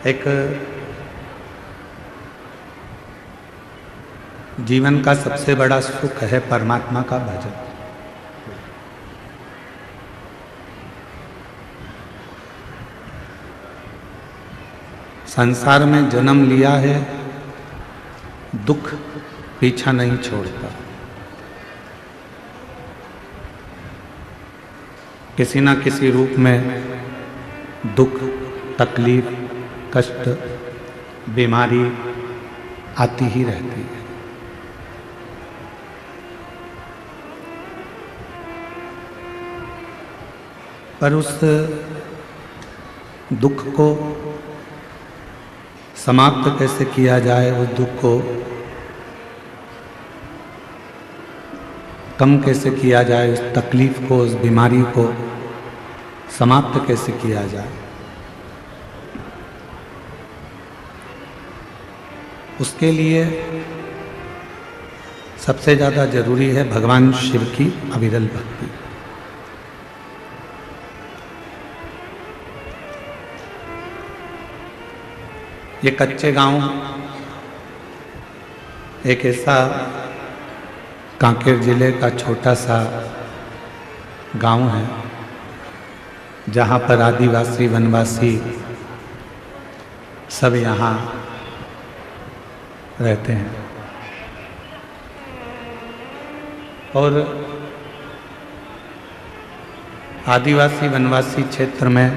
एक जीवन का सबसे बड़ा सुख है परमात्मा का भजन। संसार में जन्म लिया है, दुख पीछा नहीं छोड़ता। किसी न किसी रूप में दुख, तकलीफ, कष्ट, बीमारी आती ही रहती है। पर उस दुख को समाप्त कैसे किया जाए, उस दुख को कम कैसे किया जाए, उस तकलीफ को, उस बीमारी को समाप्त कैसे किया जाए, उसके लिए सबसे ज़्यादा जरूरी है भगवान शिव की अविरल भक्ति। ये कच्चे गांव एक ऐसा कांकेर जिले का छोटा सा गांव है जहां पर आदिवासी वनवासी सब यहाँ रहते हैं। और आदिवासी वनवासी क्षेत्र में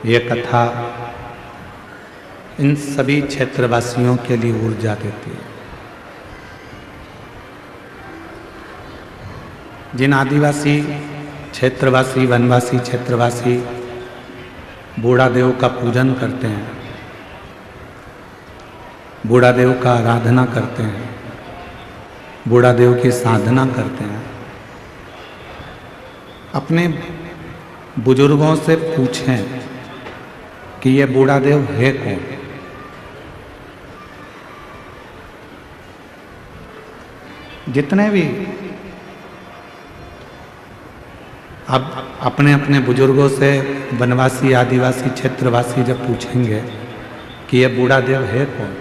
ये कथा इन सभी क्षेत्रवासियों के लिए ऊर्जा देती है। जिन आदिवासी क्षेत्रवासी वनवासी क्षेत्रवासी बूढ़ा देव का पूजन करते हैं, बूढ़ा देव का आराधना करते हैं, बूढ़ा देव की साधना करते हैं, अपने बुजुर्गों से पूछें कि ये बूढ़ा देव है कौन। जितने भी अब अपने अपने बुजुर्गों से वनवासी आदिवासी क्षेत्रवासी जब पूछेंगे कि ये बूढ़ा देव है कौन,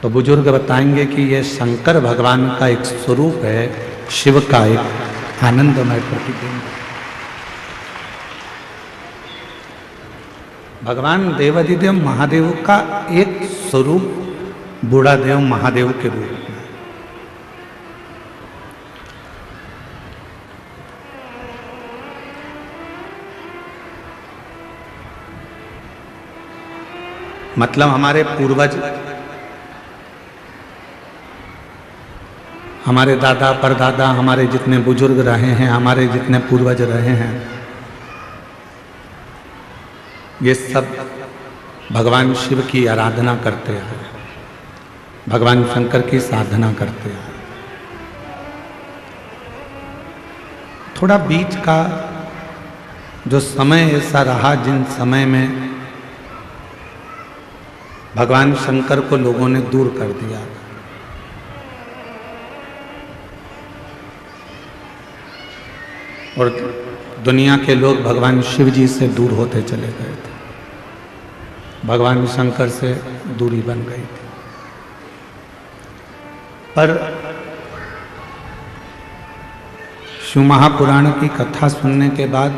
तो बुजुर्ग बताएंगे कि ये शंकर भगवान का एक स्वरूप है, शिव का एक आनंदमय प्रतिबिंब। भगवान देवादिदेव महादेव का एक स्वरूप बूढ़ा देव महादेव के रूप में। मतलब हमारे पूर्वज, हमारे दादा परदादा, हमारे जितने बुजुर्ग रहे हैं, हमारे जितने पूर्वज रहे हैं, ये सब भगवान शिव की आराधना करते हैं, भगवान शंकर की साधना करते हैं। थोड़ा बीच का जो समय ऐसा रहा जिन समय में भगवान शंकर को लोगों ने दूर कर दिया, और दुनिया के लोग भगवान शिव जी से दूर होते चले गए थे, भगवान शंकर से दूरी बन गई थी। पर शिव महापुराण की कथा सुनने के बाद,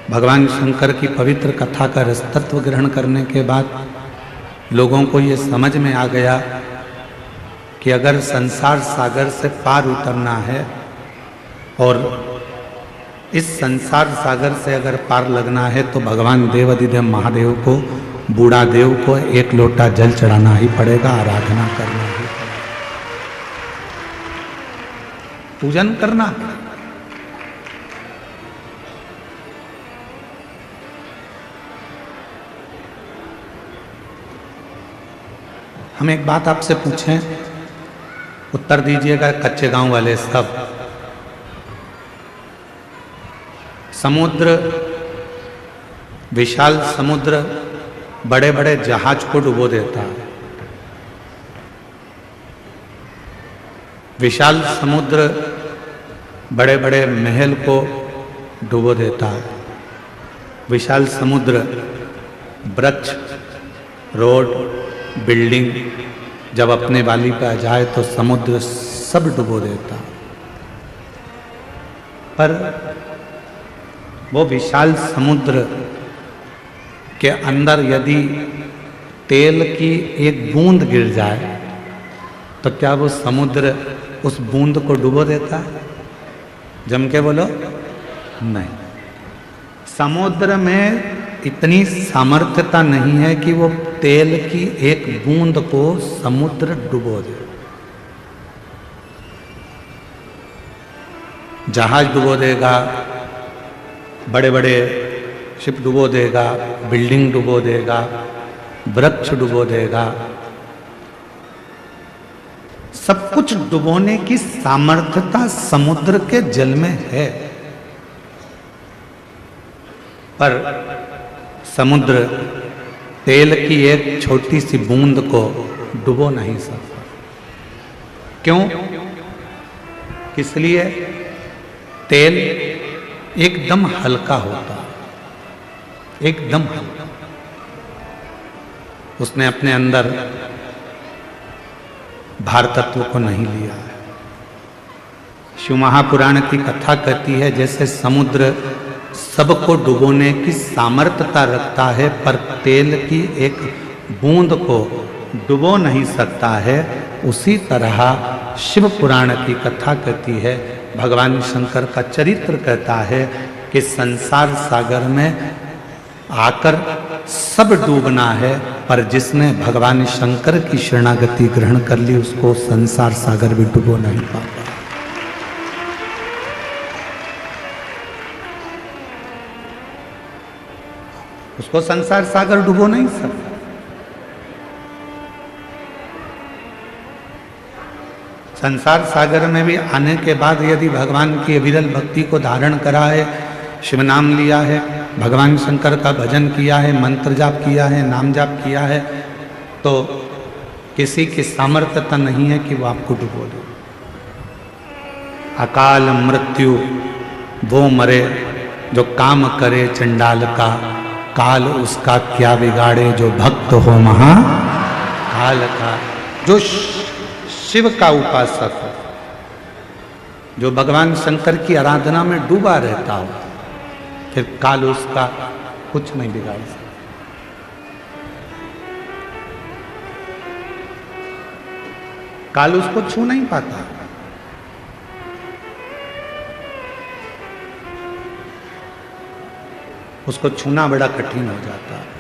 भगवान शंकर की पवित्र कथा का रसतत्व ग्रहण करने के बाद लोगों को ये समझ में आ गया कि अगर संसार सागर से पार उतरना है और इस संसार सागर से अगर पार लगना है तो भगवान देवादिदेव महादेव को, बूढ़ा देव को एक लोटा जल चढ़ाना ही पड़ेगा, आराधना करना ही पड़ेगा, पूजन करना। हम एक बात आपसे पूछें, उत्तर दीजिएगा कच्चे गांव वाले सब। समुद्र, विशाल समुद्र बड़े बड़े जहाज को डुबो देता है। विशाल समुद्र बड़े बड़े महल को डुबो देता है। विशाल समुद्र वृक्ष, रोड, बिल्डिंग जब अपने वाली पे आ जाए तो समुद्र सब डुबो देता। पर वो विशाल समुद्र के अंदर यदि तेल की एक बूंद गिर जाए तो क्या वो समुद्र उस बूंद को डुबो देता है? जम के बोलो, नहीं। समुद्र में इतनी सामर्थ्यता नहीं है कि वो तेल की एक बूंद को समुद्र डुबो दे। जहाज डुबो देगा, बड़े बड़े शिप डुबो देगा, बिल्डिंग डुबो देगा, वृक्ष डुबो देगा, सब कुछ डुबोने की सामर्थ्यता समुद्र के जल में है। पर समुद्र तेल की एक छोटी सी बूंद को डुबो नहीं सकता। क्यों? इसलिए तेल एकदम हल्का होता है, एकदम हल्का। उसने अपने अंदर भार तत्व को नहीं लिया है। शिव महापुराण की कथा कहती है जैसे समुद्र सबको डुबोने की सामर्थ्यता रखता है पर तेल की एक बूंद को डुबो नहीं सकता है, उसी तरह शिव पुराण की कथा कहती है, भगवान शंकर का चरित्र कहता है कि संसार सागर में आकर सब डूबना है, पर जिसने भगवान शंकर की शरणागति ग्रहण कर ली उसको संसार सागर भी डुबो नहीं पाता। उसको संसार सागर डुबो नहीं सकता। संसार सागर में भी आने के बाद यदि भगवान की अविरल भक्ति को धारण करा है, शिव नाम लिया है, भगवान शंकर का भजन किया है, मंत्र जाप किया है, नाम जाप किया है, तो किसी की सामर्थ्यता नहीं है कि वो आपको डुबो दे। अकाल मृत्यु वो मरे जो काम करे चंडाल का, काल उसका क्या बिगाड़े जो भक्त हो महाकाल का। जो शिव का उपासक हो, जो भगवान शंकर की आराधना में डूबा रहता हो, फिर काल उसका कुछ नहीं बिगाड़ सकता। काल उसको छू नहीं पाता। उसको छूना बड़ा कठिन हो जाता है।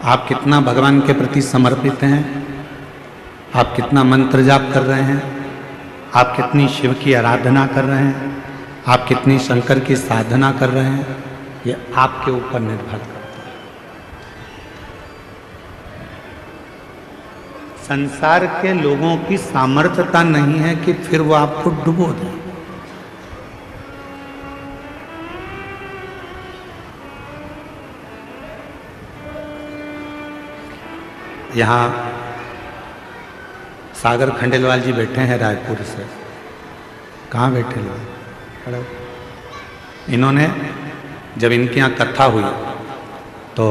आप कितना भगवान के प्रति समर्पित हैं, आप कितना मंत्र जाप कर रहे हैं, आप कितनी शिव की आराधना कर रहे हैं, आप कितनी शंकर की साधना कर रहे हैं, ये आपके ऊपर निर्भर करता है। संसार के लोगों की सामर्थ्यता नहीं है कि फिर वो आपको डुबो दे। यहाँ सागर खंडेलवाल जी बैठे हैं रायपुर से। कहाँ बैठे लोग? इन्होंने जब इनके यहाँ कथा हुई तो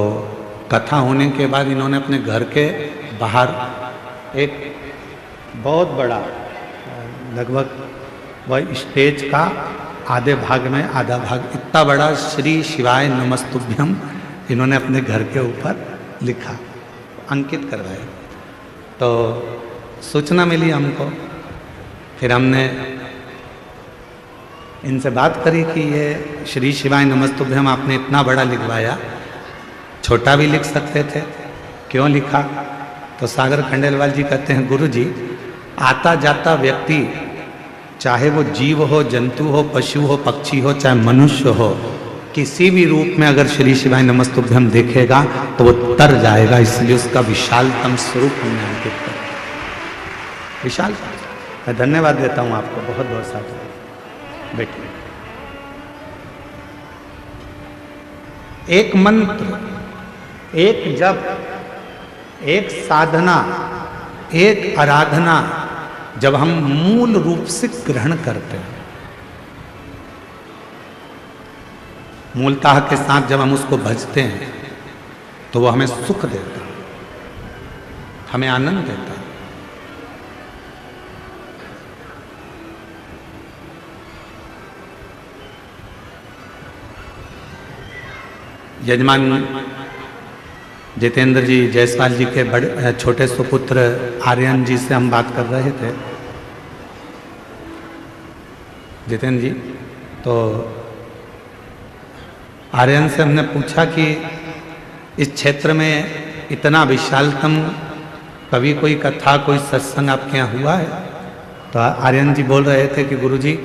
कथा होने के बाद इन्होंने अपने घर के बाहर एक बहुत बड़ा, लगभग वह स्टेज का आधे भाग में आधा भाग इतना बड़ा श्री शिवाय नमस्तुभ्यम इन्होंने अपने घर के ऊपर लिखा, अंकित करवाया। तो सूचना मिली हमको, फिर हमने इनसे बात करी कि ये श्री शिवाय नमस्तुभ्यम आपने इतना बड़ा लिखवाया, छोटा भी लिख सकते थे, क्यों लिखा? तो सागर खंडेलवाल जी कहते हैं, गुरु जी, आता जाता व्यक्ति चाहे वो जीव हो, जंतु हो, पशु हो, पक्षी हो, चाहे मनुष्य हो, किसी भी रूप में अगर श्री शिवाय नमस्तुभ्यम देखेगा तो वो तर जाएगा, इसलिए उसका विशालतम स्वरूप हमने अंकित कर दिया। विशाल, मैं धन्यवाद देता हूँ आपको, बहुत बहुत साथ। बैठिए। एक मंत्र, एक जप, एक साधना, एक आराधना जब हम मूल रूप से ग्रहण करते हैं, मूलतः के साथ जब हम उसको भजते हैं तो वो हमें सुख देता है, हमें आनंद देता है। यजमान जितेंद्र जी जायसवाल जी के बड़े छोटे सुपुत्र आर्यन जी से हम बात कर रहे थे। जितेंद्र जी, तो आर्यन से हमने पूछा कि इस क्षेत्र में इतना विशालतम कभी कोई कथा कोई सत्संग आपके यहाँ हुआ है? तो आर्यन जी बोल रहे थे कि गुरुजी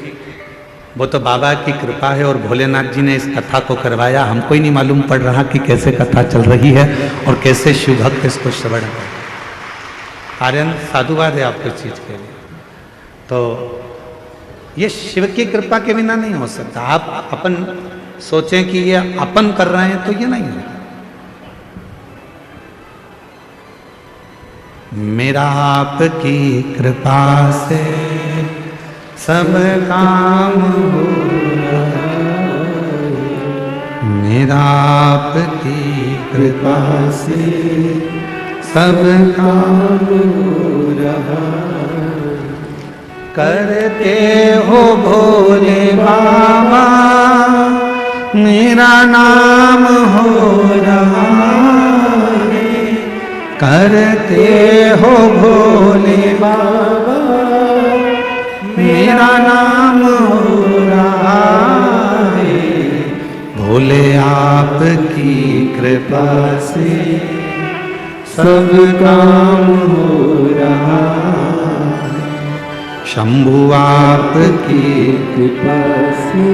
वो तो बाबा की कृपा है और भोलेनाथ जी ने इस कथा को करवाया, हमको ही नहीं मालूम पड़ रहा कि कैसे कथा चल रही है और कैसे शिव भक्त इसको श्रवण कर। आर्यन साधुवाद है आपको इस चीज के लिए। तो ये शिव की कृपा के बिना नहीं हो सकता। आप अपन सोचें कि ये अपन कर रहे हैं तो ये नहीं है। मेरा आपकी कृपा से सब काम हो रहा, मेरा आपकी कृपा से सब काम हो रहा। करते हो भोले बाबा मेरा नाम हो रहा है, करते हो भोले बाबा मेरा नाम हो रहा है। भोले आपकी कृपा से सब काम हो रहा है, शंभु आपकी कृपा से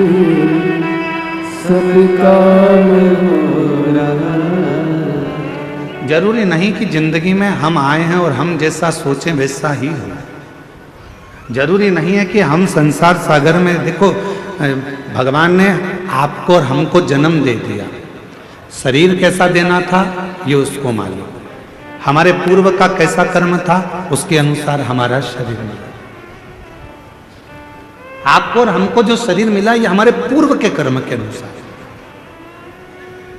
सब काम हो रहा है। जरूरी नहीं कि जिंदगी में हम आए हैं और हम जैसा सोचें वैसा ही हो। जरूरी नहीं है कि हम संसार सागर में, देखो भगवान ने आपको और हमको जन्म दे दिया, शरीर कैसा देना था ये उसको मालूम, हमारे पूर्व का कैसा कर्म था उसके अनुसार हमारा शरीर मिला। आपको और हमको जो शरीर मिला ये हमारे पूर्व के कर्म के अनुसार।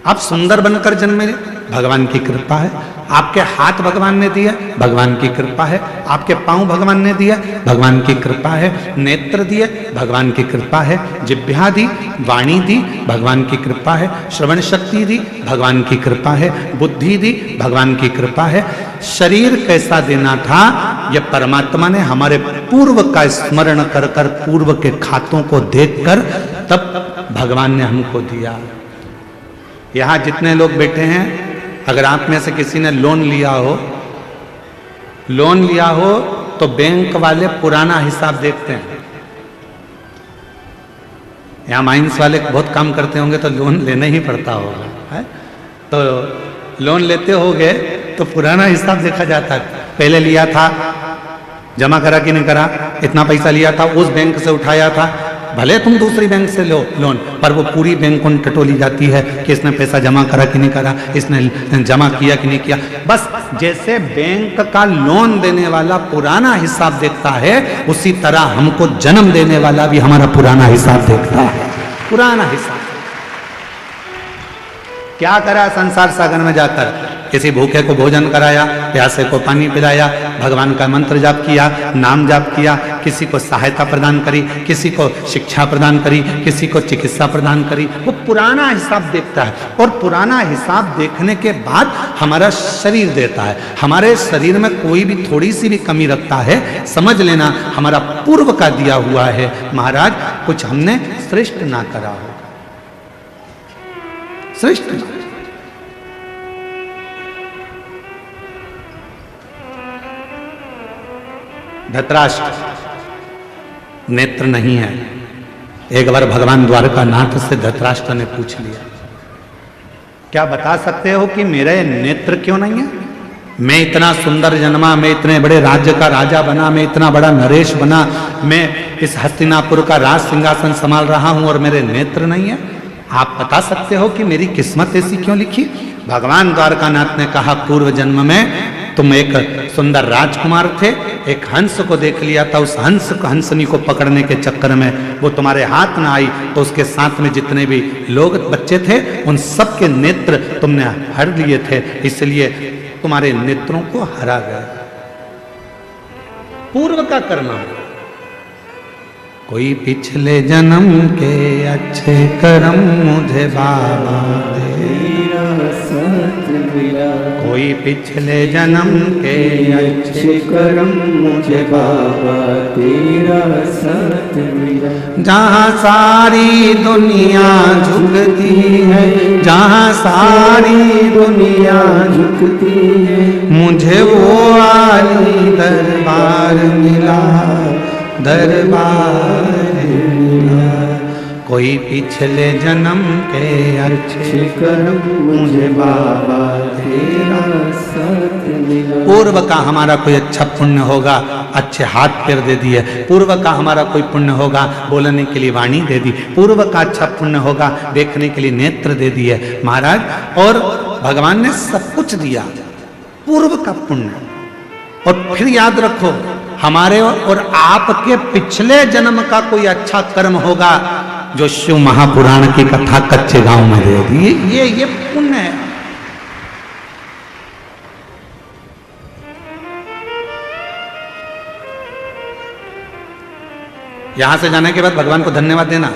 आप सुंदर बनकर जन्मे, भगवान की कृपा है। आपके हाथ भगवान ने दिया, भगवान की कृपा है। आपके पांव भगवान ने दिया, भगवान की कृपा है। नेत्र दिए, भगवान की कृपा है। जिह्वा दी, वाणी दी, भगवान की कृपा है। श्रवण शक्ति दी, भगवान की कृपा है। बुद्धि दी, भगवान की कृपा है। शरीर कैसा देना था यह परमात्मा ने हमारे पूर्व का स्मरण कर कर, पूर्व के खातों को देखकर तब भगवान ने हमको दिया। यहां जितने लोग बैठे हैं, अगर आप में से किसी ने लोन लिया हो तो बैंक वाले पुराना हिसाब देखते हैं। यहां माइंस वाले बहुत काम करते होंगे तो लोन लेना ही पड़ता होगा, है? तो लोन लेते होगे तो पुराना हिसाब देखा जाता है। पहले लिया था, जमा करा कि नहीं करा, इतना पैसा लिया था, उस बैंक से उठाया था, भले तुम दूसरी बैंक से लो लोन, पर वो पूरी बैंक उन टटोली जाती है कि इसने पैसा जमा करा कि नहीं करा, इसने जमा किया कि नहीं किया। बस जैसे बैंक का लोन देने वाला पुराना हिसाब देखता है, उसी तरह हमको जन्म देने वाला भी हमारा पुराना हिसाब देखता है। पुराना हिसाब क्या करा संसार सागर में जाकर, किसी भूखे को भोजन कराया, प्यासे को पानी पिलाया, भगवान का मंत्र जाप किया, नाम जाप किया, किसी को सहायता प्रदान करी, किसी को शिक्षा प्रदान करी, किसी को चिकित्सा प्रदान करी। वो पुराना हिसाब देखता है और पुराना हिसाब देखने के बाद हमारा शरीर देता है। हमारे शरीर में कोई भी थोड़ी सी भी कमी रखता है, समझ लेना हमारा पूर्व का दिया हुआ है। महाराज कुछ हमने श्रेष्ठ ना करा होगा, श्रेष्ठ धृतराष्ट्र नेत्र नहीं है। एक बार भगवान द्वारकानाथ से धृतराष्ट्र ने पूछ लिया, क्या बता सकते हो कि मेरे नेत्र क्यों नहीं है? मैं इतना सुंदर जन्मा, मैं इतने बड़े राज्य का राजा बना, मैं इतना बड़ा नरेश बना, मैं इस हस्तिनापुर का राज सिंहासन संभाल रहा हूं और मेरे नेत्र नहीं है। आप बता सकते हो कि मेरी किस्मत ऐसी क्यों लिखी? भगवान द्वारकानाथ ने कहा, पूर्व जन्म में तुम एक सुंदर राजकुमार थे, एक हंस को देख लिया था, उस हंसनी को पकड़ने के चक्कर में वो तुम्हारे हाथ ना आई तो उसके साथ में जितने भी लोग बच्चे थे उन सब के नेत्र तुमने हर लिए थे, इसलिए तुम्हारे नेत्रों को हरा गया। पूर्व का कर्म, कोई पिछले जन्म के अच्छे कर्म मुझे बाबा दे, कोई पिछले जन्म के अच्छे कर्म मुझे बाबा तेरा साथ मिला। जहाँ सारी दुनिया झुकती है, जहाँ सारी दुनिया झुकती है, मुझे वो आली दरबार मिला, दरबार मिला। कोई पिछले जन्म के अच्छे कर्म मुझे बाबा तेरा साथ मिला। पूर्व का हमारा कोई अच्छा पुण्य होगा, अच्छे हाथ पैर दे दिए। पूर्व का हमारा कोई पुण्य होगा, बोलने के लिए वाणी दे दी। पूर्व का अच्छा पुण्य होगा, देखने के लिए नेत्र दे दिए महाराज। और भगवान ने सब कुछ दिया, पूर्व का पुण्य। और फिर याद रखो, हमारे और आपके पिछले जन्म का कोई अच्छा कर्म होगा जो शिव महापुराण की कथा कच्चे गांव में दे दी, ये पुण्य है। यहां से जाने के बाद भगवान को धन्यवाद देना,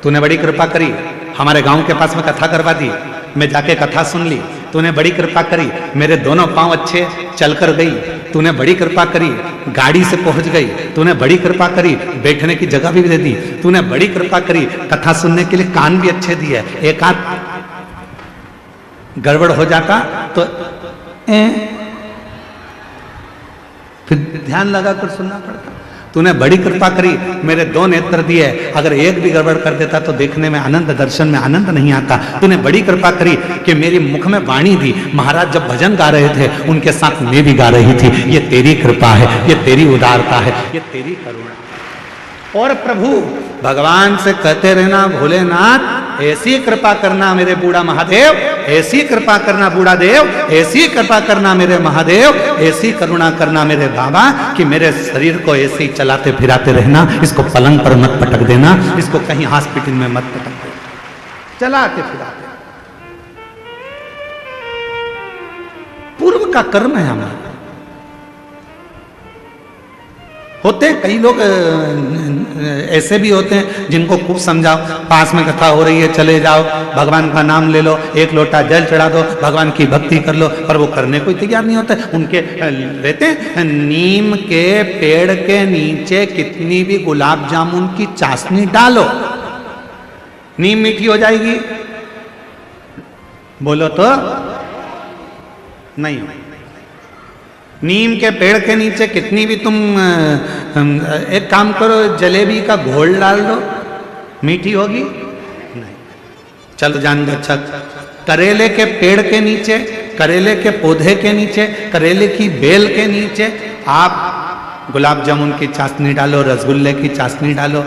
तूने बड़ी कृपा करी, हमारे गांव के पास में कथा करवा दी, मैं जाके कथा सुन ली, तूने बड़ी कृपा करी, मेरे दोनों पांव अच्छे चलकर गई, तूने बड़ी कृपा करी, गाड़ी से पहुंच गई, तूने बड़ी कृपा करी, बैठने की जगह भी दे दी, तूने बड़ी कृपा करी, कथा सुनने के लिए कान भी अच्छे दिए। एक आध गड़बड़ हो जाता तो फिर ध्यान लगाकर सुनना पड़ता। तूने बड़ी कृपा करी, मेरे दो नेत्र दिए, अगर एक भी गड़बड़ कर देता तो देखने में आनंद, दर्शन में आनंद नहीं आता। तूने बड़ी कृपा करी कि मेरी मुख में वाणी दी, महाराज जब भजन गा रहे थे उनके साथ मैं भी गा रही थी। ये तेरी कृपा है, ये तेरी उदारता है, ये तेरी करुणा। और प्रभु भगवान से कहते रहना, भोलेनाथ ऐसी कृपा करना मेरे बूढ़ा महादेव, ऐसी कृपा करना बूढ़ा देव, ऐसी कृपा करना मेरे महादेव, ऐसी करुणा करना मेरे बाबा कि मेरे शरीर को ऐसे ही चलाते फिराते रहना, इसको पलंग पर मत पटक देना, इसको कहीं हॉस्पिटल में मत पटक देना, चलाते फिराते। पूर्व का कर्म है हमारा। होते कई लोग ऐसे भी होते हैं जिनको खूब समझाओ, पास में कथा हो रही है चले जाओ, भगवान का नाम ले लो, एक लोटा जल चढ़ा दो, भगवान की भक्ति कर लो, पर वो करने को तैयार नहीं होते। उनके रहते हैं, नीम के पेड़ के नीचे कितनी भी गुलाब जामुन की चाशनी डालो, नीम मीठी हो जाएगी? बोलो तो नहीं। नीम के पेड़ के नीचे कितनी भी तुम एक काम करो, जलेबी का घोल डाल दो, मीठी होगी? नहीं। चलो जान दो। अच्छा, करेले के पेड़ के नीचे, करेले के पौधे के नीचे, करेले की बेल के नीचे आप गुलाब जामुन की चाशनी डालो, रसगुल्ले की चाशनी डालो,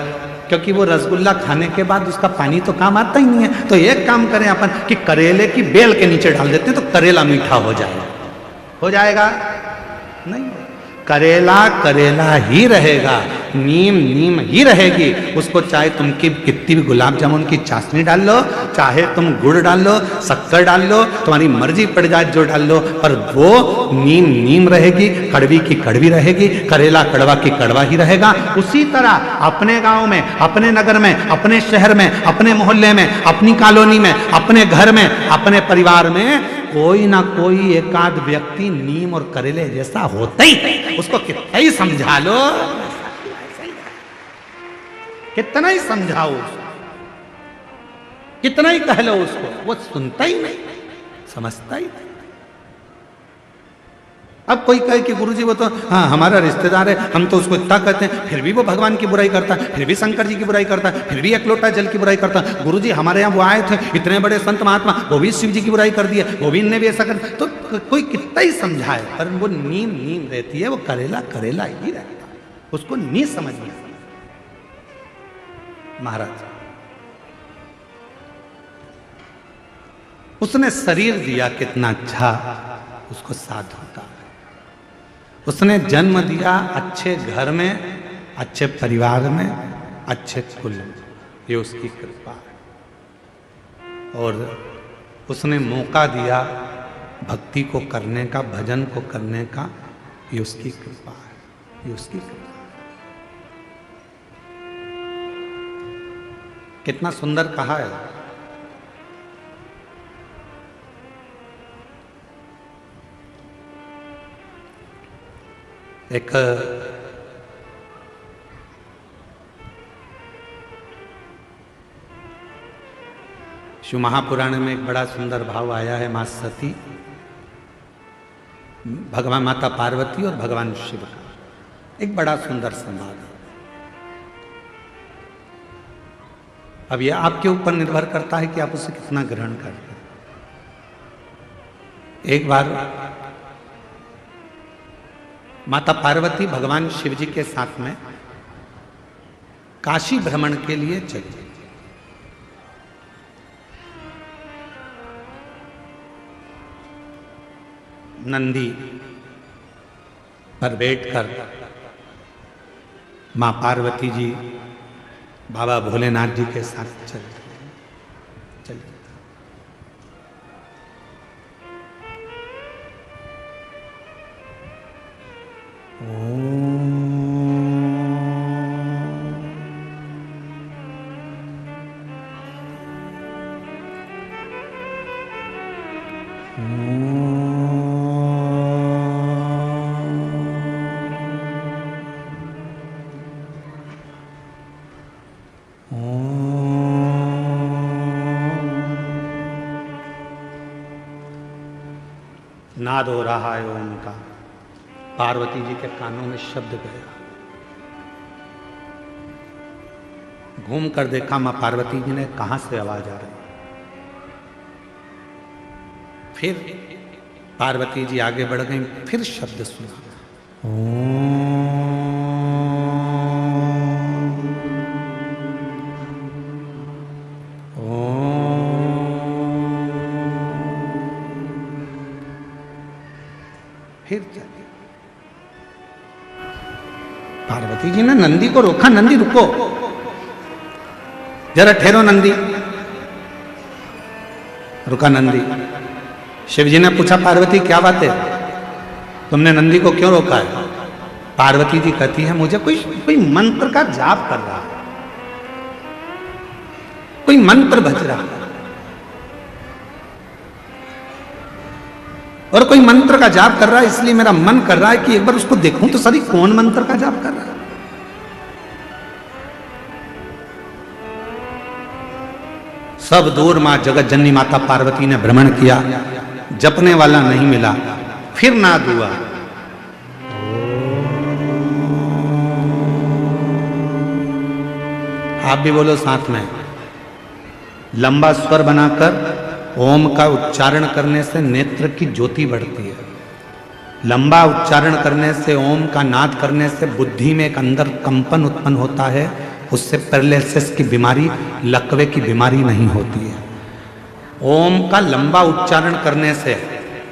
क्योंकि वो रसगुल्ला खाने के बाद उसका पानी तो काम आता ही नहीं है। तो एक काम करें अपन कि करेले की बेल के नीचे डाल देते हैं तो करेला मीठा हो जाएगा। हो जाएगा? नहीं, करेला करेला ही रहेगा, नीम नीम ही रहेगी। उसको चाहे तुम कितनी भी गुलाब जामुन की चाशनी डाल लो, चाहे तुम गुड़ डाल लो, शक्कर डाल लो, तुम्हारी मर्जी पड़ जाए जो डाल लो, पर वो नीम नीम रहेगी, कड़वी की कड़वी रहेगी, करेला कड़वा की कड़वा ही रहेगा। उसी तरह अपने गांव में, अपने नगर में, अपने शहर में, अपने मोहल्ले में, अपनी कॉलोनी में, अपने घर में, अपने परिवार में कोई ना कोई एकाध व्यक्ति नीम और करेले जैसा होता ही है। उसको कितना ही समझा लो, कितना ही समझाओ उसको, कितना ही कह लो उसको, वो सुनता ही नहीं, समझता ही नहीं। अब कोई कहे कि गुरुजी वो तो हाँ हमारा रिश्तेदार है, हम तो उसको इतना कहते हैं, फिर भी वो भगवान की बुराई करता है, फिर भी शंकर जी की बुराई करता है, फिर भी एक लोटा जल की बुराई करता है। गुरुजी हमारे यहाँ वो आए थे, इतने बड़े संत महात्मा, वो भी शिव जी की बुराई कर दिया, वो भी इनने भी ऐसा कर। तो कोई कितना ही समझाए, पर वो नीम नीम रहती है, वो करेला करेला ही रहता है, उसको नहीं समझ में। महाराज उसने शरीर दिया कितना अच्छा, उसको साध होता है। उसने जन्म दिया अच्छे घर में, अच्छे परिवार में, अच्छे कुल में। ये उसकी कृपा है। और उसने मौका दिया भक्ति को करने का, भजन को करने का। ये उसकी कृपा है, ये उसकी कृपा है। कितना सुंदर कहा है। एक शिव महापुराण में एक बड़ा सुंदर भाव आया है। मां सती, भगवान माता पार्वती और भगवान शिव का एक बड़ा सुंदर संवाद है। अब यह आपके ऊपर निर्भर करता है कि आप उसे कितना ग्रहण करते हैं। एक बार माता पार्वती भगवान शिव जी के साथ में काशी भ्रमण के लिए चली। नंदी पर बैठकर मां पार्वती जी बाबा भोलेनाथ जी के साथ चली। नाद हो रहा है ओम का। पार्वती जी के कानों में शब्द गया। घूम कर देखा मां पार्वती जी ने, कहां से आवाज आ रही। फिर पार्वती जी आगे बढ़ गई, फिर शब्द सुना, फिर चले। पार्वती जी ने नंदी को रोका, नंदी रुको, जरा ठहरो नंदी। रुका नंदी। शिव जी ने पूछा, पार्वती क्या बात है, तुमने नंदी को क्यों रोका है? पार्वती जी कहती है, मुझे कोई मंत्र का जाप कर रहा है, कोई मंत्र बज रहा है, और कोई मंत्र का जाप कर रहा है, इसलिए मेरा मन कर रहा है कि एक बार उसको देखूं तो सही कौन मंत्र का जाप कर रहा है। सब दूर मां जगत जननी माता पार्वती ने भ्रमण किया, जपने वाला नहीं मिला। फिर नाद हुआ, आप भी बोलो साथ में। लंबा स्वर बनाकर ओम का उच्चारण करने से नेत्र की ज्योति बढ़ती है। लंबा उच्चारण करने से, ओम का नाद करने से बुद्धि में एक अंदर कंपन उत्पन्न होता है। उससे पैरालिसिस की बीमारी, लकवे की बीमारी नहीं होती है। ओम का लंबा उच्चारण करने से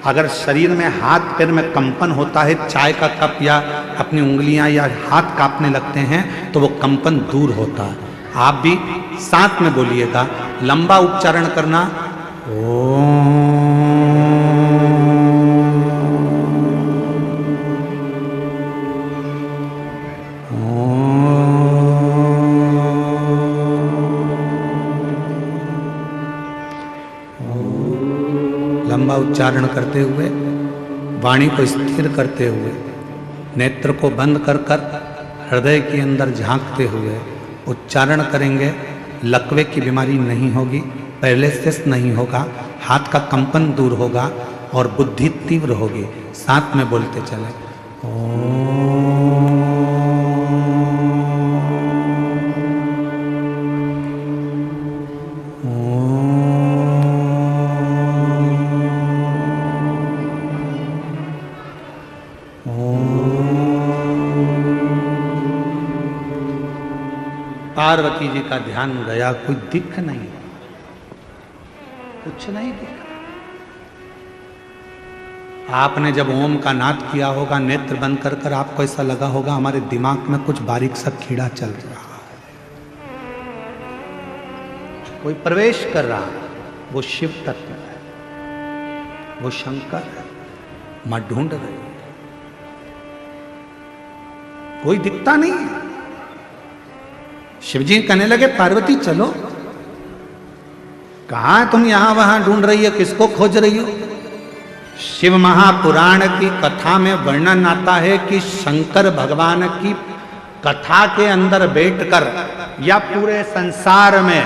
अगर शरीर में, हाथ पैर में कंपन होता है, चाय का कप या अपनी उंगलियां या हाथ कांपने लगते हैं, तो वो कंपन दूर होता है। आप भी साथ में बोलिएगा, लंबा उच्चारण करना, लंबा उच्चारण करते हुए, वाणी को स्थिर करते हुए, नेत्र को बंद कर हृदय के अंदर झांकते हुए उच्चारण करेंगे। लकवे की बीमारी नहीं होगी, पैरालिसिस नहीं होगा, हाथ का कंपन दूर होगा और बुद्धि तीव्र होगी। साथ में बोलते चले, पार्वती जी का ध्यान गया, कोई दिख नहीं, कुछ नहीं दिखा। आपने जब ओम का नाद किया होगा, नेत्र बंद कर कर आपको ऐसा लगा होगा हमारे दिमाग में कुछ बारीक सा कीड़ा चल रहा है, कोई प्रवेश कर रहा है। वो शिव तत्व है, वो शंकर है, मां ढूंढ रही है, कोई दिखता नहीं है। शिवजी कहने लगे पार्वती चलो, कहां तुम यहां वहां ढूंढ रही हो, किसको खोज रही हो? शिव महापुराण की कथा में वर्णन आता है कि शंकर भगवान की कथा के अंदर बैठकर या पूरे संसार में,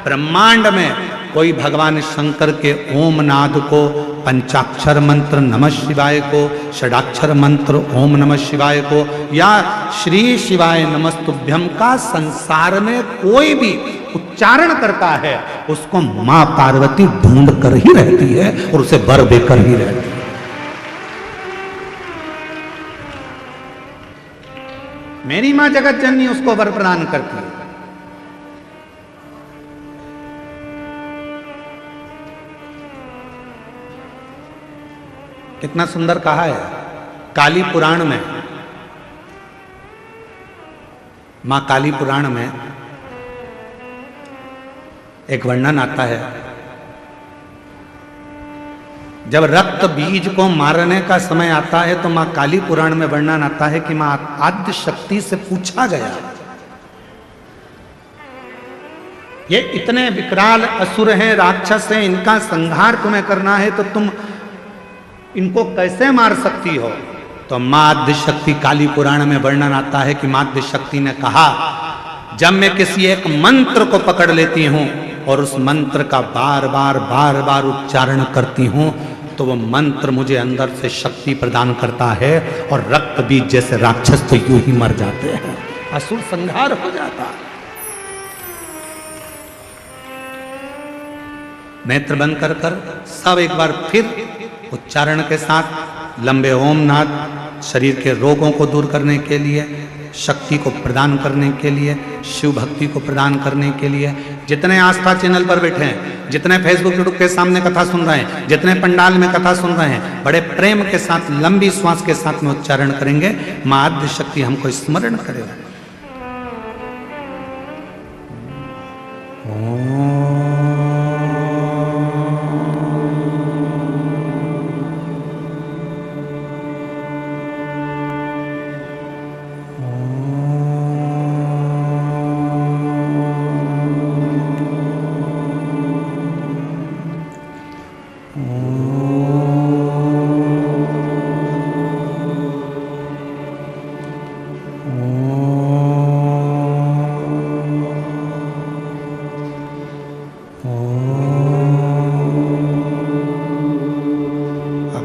ब्रह्मांड में कोई भगवान शंकर के ओम नाद को, पंचाक्षर मंत्र नमः शिवाय को, षडाक्षर मंत्र ओम नमः शिवाय को या श्री शिवाय नमस्तुभ्यम का संसार में कोई भी उच्चारण करता है, उसको मां पार्वती ढूंढ कर ही रहती है और उसे वर देकर ही रहती है। मेरी मां जगत जननी उसको वर प्रदान करती है। कितना सुंदर कहा है काली पुराण में, मां काली पुराण में एक वर्णन आता है, जब रक्त बीज को मारने का समय आता है तो मां काली पुराण में वर्णन आता है कि मां आद्य शक्ति से पूछा गया, ये इतने विकराल असुर हैं, राक्षस हैं, इनका संहार तुम्हें करना है तो तुम इनको कैसे मार सकती हो? तो मां आद्य शक्ति, काली पुराण में वर्णन आता है कि मां आद्य शक्ति ने कहा, जब मैं किसी एक मंत्र को पकड़ लेती हूं और उस मंत्र का बार बार उच्चारण करती हूं तो वो मंत्र मुझे अंदर से शक्ति प्रदान करता है और रक्त बीज जैसे राक्षस तो यूं ही मर जाते हैं, असुर संहार हो जाता है। नेत्र बंद कर कर सब एक बार फिर उच्चारण के साथ लंबे ओम नाद, शरीर के रोगों को दूर करने के लिए, शक्ति को प्रदान करने के लिए, शिव भक्ति को प्रदान करने के लिए, जितने आस्था चैनल पर बैठे हैं, जितने फेसबुक यूट्यूब के सामने कथा सुन रहे हैं, जितने पंडाल में कथा सुन रहे हैं, बड़े प्रेम के साथ लंबी श्वास के साथ में उच्चारण करेंगे, मां आद्य शक्ति हमको स्मरण करेगा।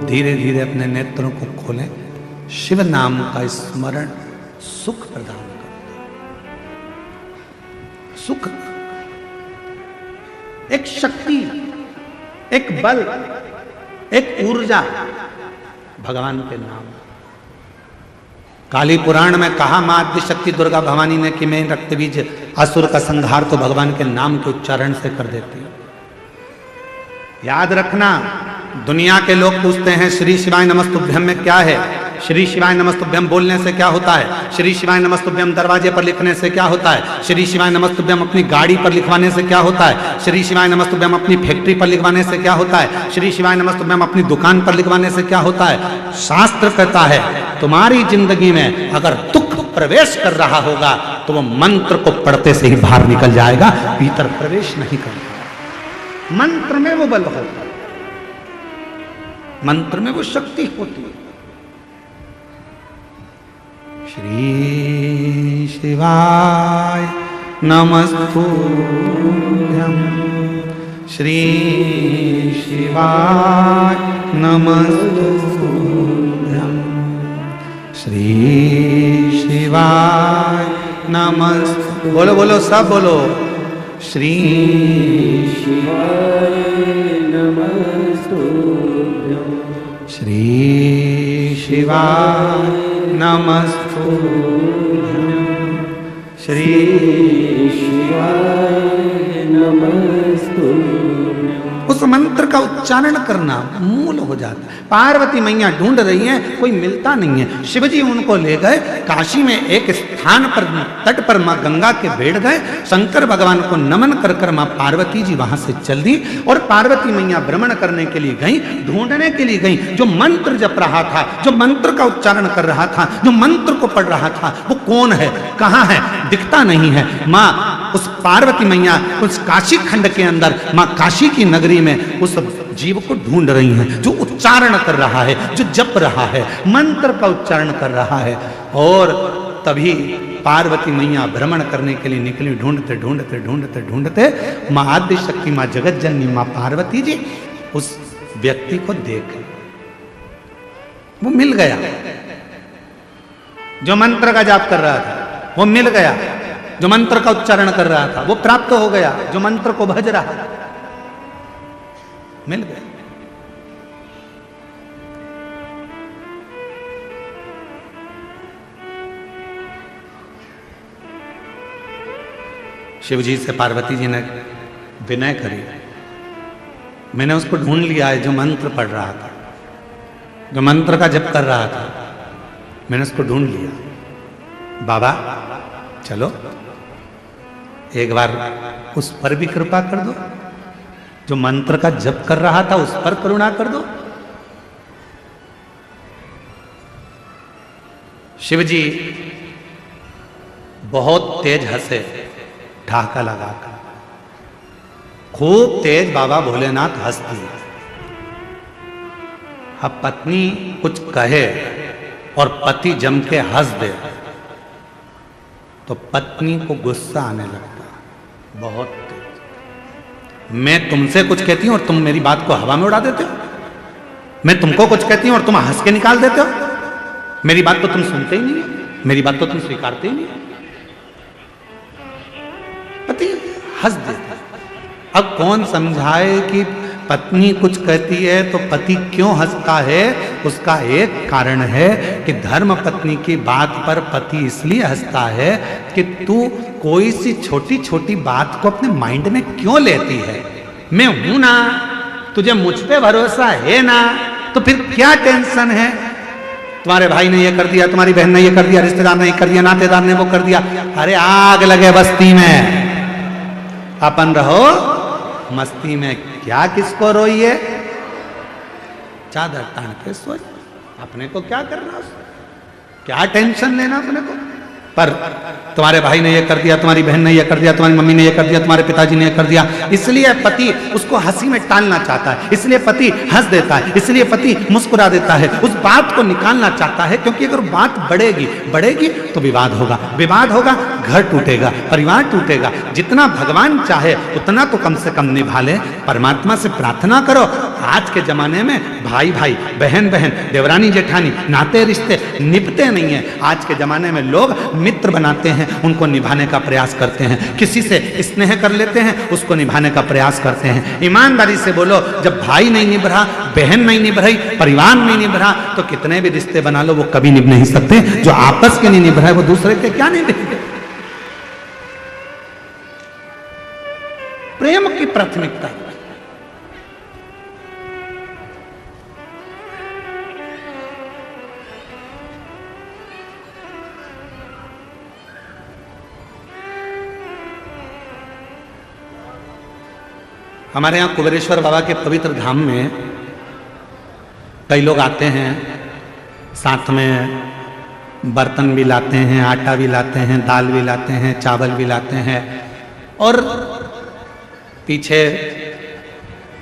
धीरे धीरे अपने नेत्रों को खोलें। शिव नाम का स्मरण सुख प्रदान करता है, सुख, एक शक्ति, एक बल, एक ऊर्जा भगवान के नाम। काली पुराण में कहा मां आद्य शक्ति दुर्गा भवानी ने कि मैं रक्तबीज असुर का संहार तो भगवान के नाम के उच्चारण से कर देती हूं। याद रखना, दुनिया के लोग पूछते हैं श्री शिवाय नमस्तुभ्यम में क्या है, श्री शिवाय नमस्तुभ्यम बोलने से क्या होता है, श्री शिवाय नमस्तुभ्यम दरवाजे पर लिखने से क्या होता है, श्री शिवाय नमस्तुभ्यम अपनी गाड़ी पर लिखवाने से क्या होता है, श्री शिवाय नमस्तुभ्यम अपनी फैक्ट्री पर लिखवाने से क्या होता है, श्री शिवाय नमस्तुभ्यम अपनी दुकान पर लिखवाने से क्या होता है। शास्त्र कहता है तुम्हारी जिंदगी में अगर दुख प्रवेश कर रहा होगा तो वो मंत्र को पढ़ते से ही बाहर निकल जाएगा, भीतर प्रवेश नहीं करता। मंत्र में वो बल होता है, मंत्र में वो शक्ति होती है। श्री शिवाय नमस्तुभ्यम, श्री शिवाय नमस्तुभ्यम, श्री शिवाय नमस्तुभ्यम। बोलो बोलो सब बोलो, श्री शिवाय नमस्तुभ्यम, श्री शिवाय नमस्तुभ्यम, श्री शिवाय नमस्तुभ्यम। उस मंत्र का उच्चारण करना मूल हो जाता है। पार्वती मैया ढूंढ रही हैं, कोई मिलता नहीं है। शिवजी उनको ले गए काशी में एक स्थान पर, तट पर मां गंगा के बैठ गए। शंकर भगवान को नमन कर कर मां पार्वती जी वहां से चल दी और पार्वती मैया भ्रमण करने के लिए गई, ढूंढने के लिए गई। जो मंत्र जप रहा था, जो मंत्र का उच्चारण कर रहा था, जो मंत्र को पढ़ रहा था, वो कौन है, कहां है, दिखता नहीं है। मां उस पार्वती मैया उस काशी खंड के अंदर, मां काशी की नगरी में उस जीव को ढूंढ रही हैं, जो उच्चारण कर रहा है, जो जप रहा है, मंत्र का उच्चारण कर रहा है। और तभी पार्वती मैया भ्रमण करने के लिए निकली। ढूंढते ढूंढते ढूंढते ढूंढते मां आदि शक्ति, मां जगत जननी, मां पार्वती जी उस व्यक्ति को देख, वो मिल गया। जो मंत्र का जाप कर रहा था वो मिल गया, जो मंत्र का उच्चारण कर रहा था वो प्राप्त हो गया, जो मंत्र को भज रहा मिल गया। शिवजी से पार्वती जी ने विनय करी, मैंने उसको ढूंढ लिया है जो मंत्र पढ़ रहा था, जो मंत्र का जप कर रहा था, मैंने उसको ढूंढ लिया। बाबा चलो एक बार उस पर भी कृपा कर दो, जो मंत्र का जप कर रहा था उस पर करुणा कर दो। शिवजी बहुत तेज हंसे, ढाका लगाकर खूब तेज बाबा भोलेनाथ हंस दिए। अब पत्नी कुछ कहे और पति जम के हंस दे तो पत्नी को गुस्सा आने लगता बहुत तेज। मैं तुमसे कुछ कहती हूं और तुम मेरी बात को हवा में उड़ा देते हो। मैं तुमको कुछ कहती हूं और तुम हंस के निकाल देते हो। मेरी बात तो तुम सुनते ही नहीं, मेरी बात तो तुम स्वीकारते ही नहीं। पति हंस देता। अब कौन समझाए कि पत्नी कुछ कहती है तो पति क्यों हंसता है? उसका एक कारण है कि धर्म पत्नी की बात पर पति इसलिए हंसता है कि तू कोई सी छोटी छोटी बात को अपने माइंड में क्यों लेती है। मैं हूं ना, तुझे मुझ पे भरोसा है ना, तो फिर क्या टेंशन है? तुम्हारे भाई ने ये कर दिया, तुम्हारी बहन ने ये कर दिया, रिश्तेदार ने ये कर दिया, नातेदार ने वो कर दिया। अरे आग लगे बस्ती में, अपन रहो मस्ती में। क्या किसको रोइए? चादर तान के सोच, अपने को क्या करना, क्या टेंशन लेना अपने को। पर तुम्हारे भाई ने ये कर दिया, तुम्हारी बहन ने ये कर दिया, तुम्हारी मम्मी ने ये कर दिया, तुम्हारे पिताजी ने ये कर दिया, इसलिए पति उसको हंसी में टालना चाहता है, इसलिए पति हंस देता है, इसलिए पति मुस्कुरा देता है, उस बात को निकालना चाहता है। क्योंकि अगर बात बढ़ेगी तो विवाद होगा, विवाद होगा घर टूटेगा, परिवार टूटेगा। जितना भगवान चाहे उतना तो कम से कम निभा ले। परमात्मा से प्रार्थना करो। आज के जमाने में भाई भाई, बहन बहन, देवरानी जेठानी, नाते रिश्ते निभते नहीं है। आज के जमाने में लोग मित्र बनाते हैं, उनको निभाने का प्रयास करते हैं। किसी से स्नेह कर लेते हैं, उसको निभाने का प्रयास करते हैं। ईमानदारी से बोलो, जब भाई नहीं निभ रहा, बहन नहीं निभ रही, परिवार नहीं निभ रहा, तो कितने भी रिश्ते बना लो वो कभी निभ नहीं सकते। जो आपस के नहीं निभ रहा है वो दूसरे के क्या निभेंगे? प्रेम की प्राथमिकता। हमारे यहाँ कुबेरेश्वर बाबा के पवित्र धाम में कई लोग आते हैं, साथ में बर्तन भी लाते हैं, आटा भी लाते हैं, दाल भी लाते हैं, चावल भी लाते हैं। और पीछे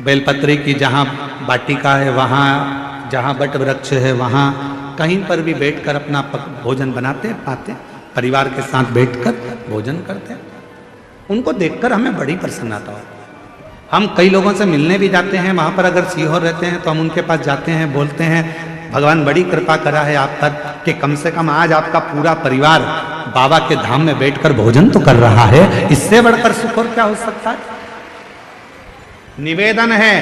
बेलपत्री की जहाँ वाटिका है, वहाँ जहाँ बट वृक्ष है, वहाँ कहीं पर भी बैठकर अपना भोजन बनाते पाते, परिवार के साथ बैठकर भोजन करते हैं। उनको देखकर हमें बड़ी प्रसन्नता होती है। हम कई लोगों से मिलने भी जाते हैं, वहाँ पर अगर सीहोर रहते हैं तो हम उनके पास जाते हैं, बोलते हैं भगवान बड़ी कृपा करा है आप पर कि कम से कम आज आपका पूरा परिवार बाबा के धाम में बैठकर भोजन तो कर रहा है। इससे बढ़कर सुख और क्या हो सकता है? निवेदन है,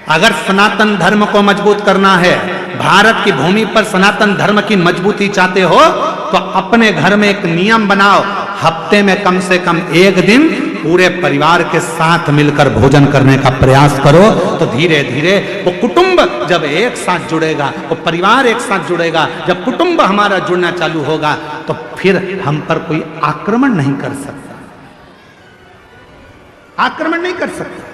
अगर सनातन धर्म को मजबूत करना है, भारत की भूमि पर सनातन धर्म की मजबूती चाहते हो, तो अपने घर में एक नियम बनाओ, हफ्ते में कम से कम एक दिन पूरे परिवार के साथ मिलकर भोजन करने का प्रयास करो, तो धीरे धीरे वो कुटुंब जब एक साथ जुड़ेगा, वो परिवार एक साथ जुड़ेगा, जब कुटुंब हमारा जुड़ना चालू होगा तो फिर हम पर कोई आक्रमण नहीं कर सकता, आक्रमण नहीं कर सकता।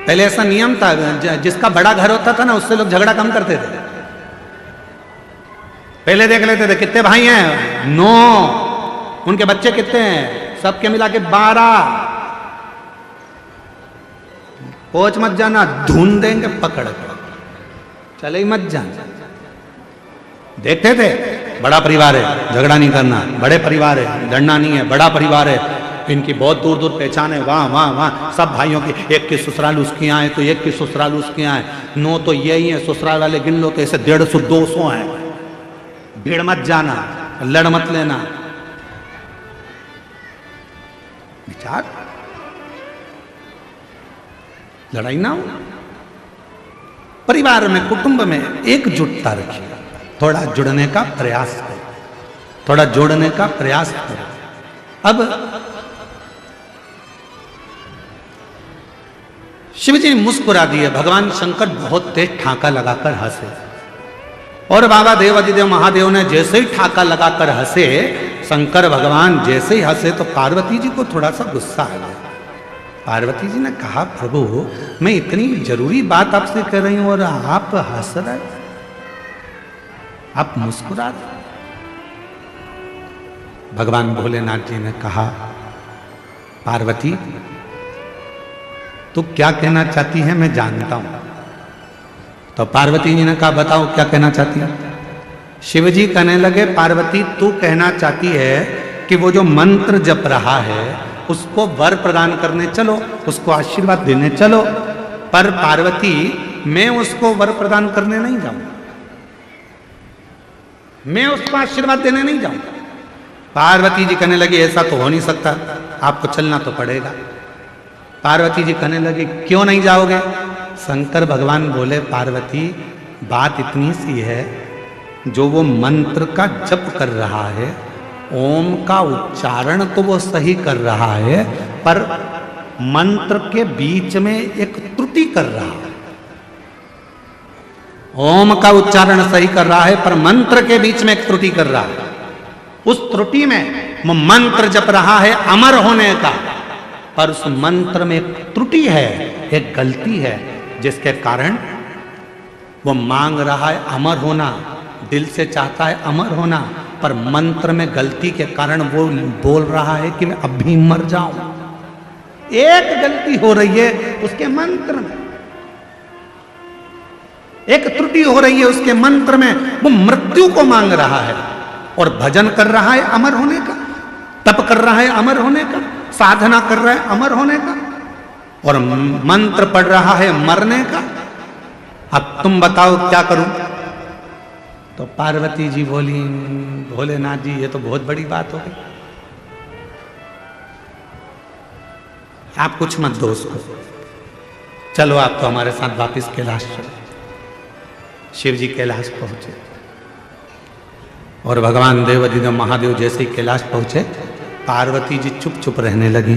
पहले ऐसा नियम था, जिसका बड़ा घर होता था ना उससे लोग झगड़ा कम करते थे। पहले देख लेते थे कितने भाई हैं, 9, उनके बच्चे कितने हैं, सबके मिला के 12। पहुंच मत जाना, धुन देंगे पकड़ कर, चले ही मत जाना। देखते थे बड़ा परिवार है, झगड़ा नहीं करना, बड़े परिवार है, लड़ना नहीं है, बड़ा परिवार है, इनकी बहुत दूर दूर पहचान है, वहाँ वहाँ वहाँ सब भाइयों की, एक की ससुराल उसके यहाँ है तो एक की ससुराल उसके यहाँ है, 9 तो यही है, ससुराल वाले गिन लो तो ऐसे 150 200 है। भीड़ मत जाना, लड़ मत लेना। विचार, लड़ाई ना हो। परिवार में, कुटुंब में एकजुटता रखिए, थोड़ा जुड़ने का प्रयास करो, थोड़ा जोड़ने का प्रयास करो। अब शिवजी ने मुस्कुरा दिए, भगवान शंकर बहुत तेज ठाका लगाकर हंसे, और बाबा देवाधिदेव महादेव ने जैसे ही ठाका लगाकर हंसे, शंकर भगवान जैसे ही हंसे तो पार्वती जी को थोड़ा सा गुस्सा आ गया। पार्वती जी ने कहा, प्रभु मैं इतनी जरूरी बात आपसे कर रही हूं और आप हंस रहे, आप मुस्कुरा रहे। भगवान भोलेनाथ जी ने कहा, पार्वती तू क्या कहना चाहती है मैं जानता हूं। तो पार्वती जी ने कहा, बताओ क्या कहना चाहती है। शिव जी कहने लगे, पार्वती तू कहना चाहती है कि वो जो मंत्र जप रहा है उसको वर प्रदान करने चलो, उसको आशीर्वाद देने चलो। पर पार्वती मैं उसको वर प्रदान करने नहीं जाऊंगा, मैं उसको आशीर्वाद देने नहीं जाऊंगा। पार्वती जी कहने लगी, ऐसा तो हो नहीं सकता, आपको चलना तो पड़ेगा। पार्वती जी कहने लगी, क्यों नहीं जाओगे। शंकर भगवान बोले, पार्वती बात इतनी सी है, जो वो मंत्र का जप कर रहा है, ओम का उच्चारण तो वो सही कर रहा है, पर मंत्र के बीच में एक त्रुटि कर रहा है। ओम का उच्चारण सही कर रहा है पर मंत्र के बीच में एक त्रुटि कर रहा है। उस त्रुटि में वो मंत्र जप रहा है अमर होने का, पर उस मंत्र में एक त्रुटि है, एक गलती है, जिसके कारण वो मांग रहा है अमर होना, दिल से चाहता है अमर होना, पर मंत्र में गलती के कारण वो बोल रहा है कि मैं अभी मर जाऊं। एक गलती हो रही है उसके मंत्र में, एक त्रुटि हो रही है उसके मंत्र में। वो मृत्यु को मांग रहा है और भजन कर रहा है अमर होने का, तप कर रहा है अमर होने का, साधना कर रहा है अमर होने का, और मंत्र पढ़ रहा है मरने का। अब तुम बताओ क्या करूं। तो पार्वती जी बोली, भोलेनाथ जी ये तो बहुत बड़ी बात हो गई, आप कुछ मत दो उसको, चलो आप तो हमारे साथ वापिस कैलाश चलो। शिव जी कैलाश पहुंचे और भगवान देवाधिदेव महादेव जैसे ही कैलाश पहुंचे, पार्वती जी चुप चुप रहने लगी,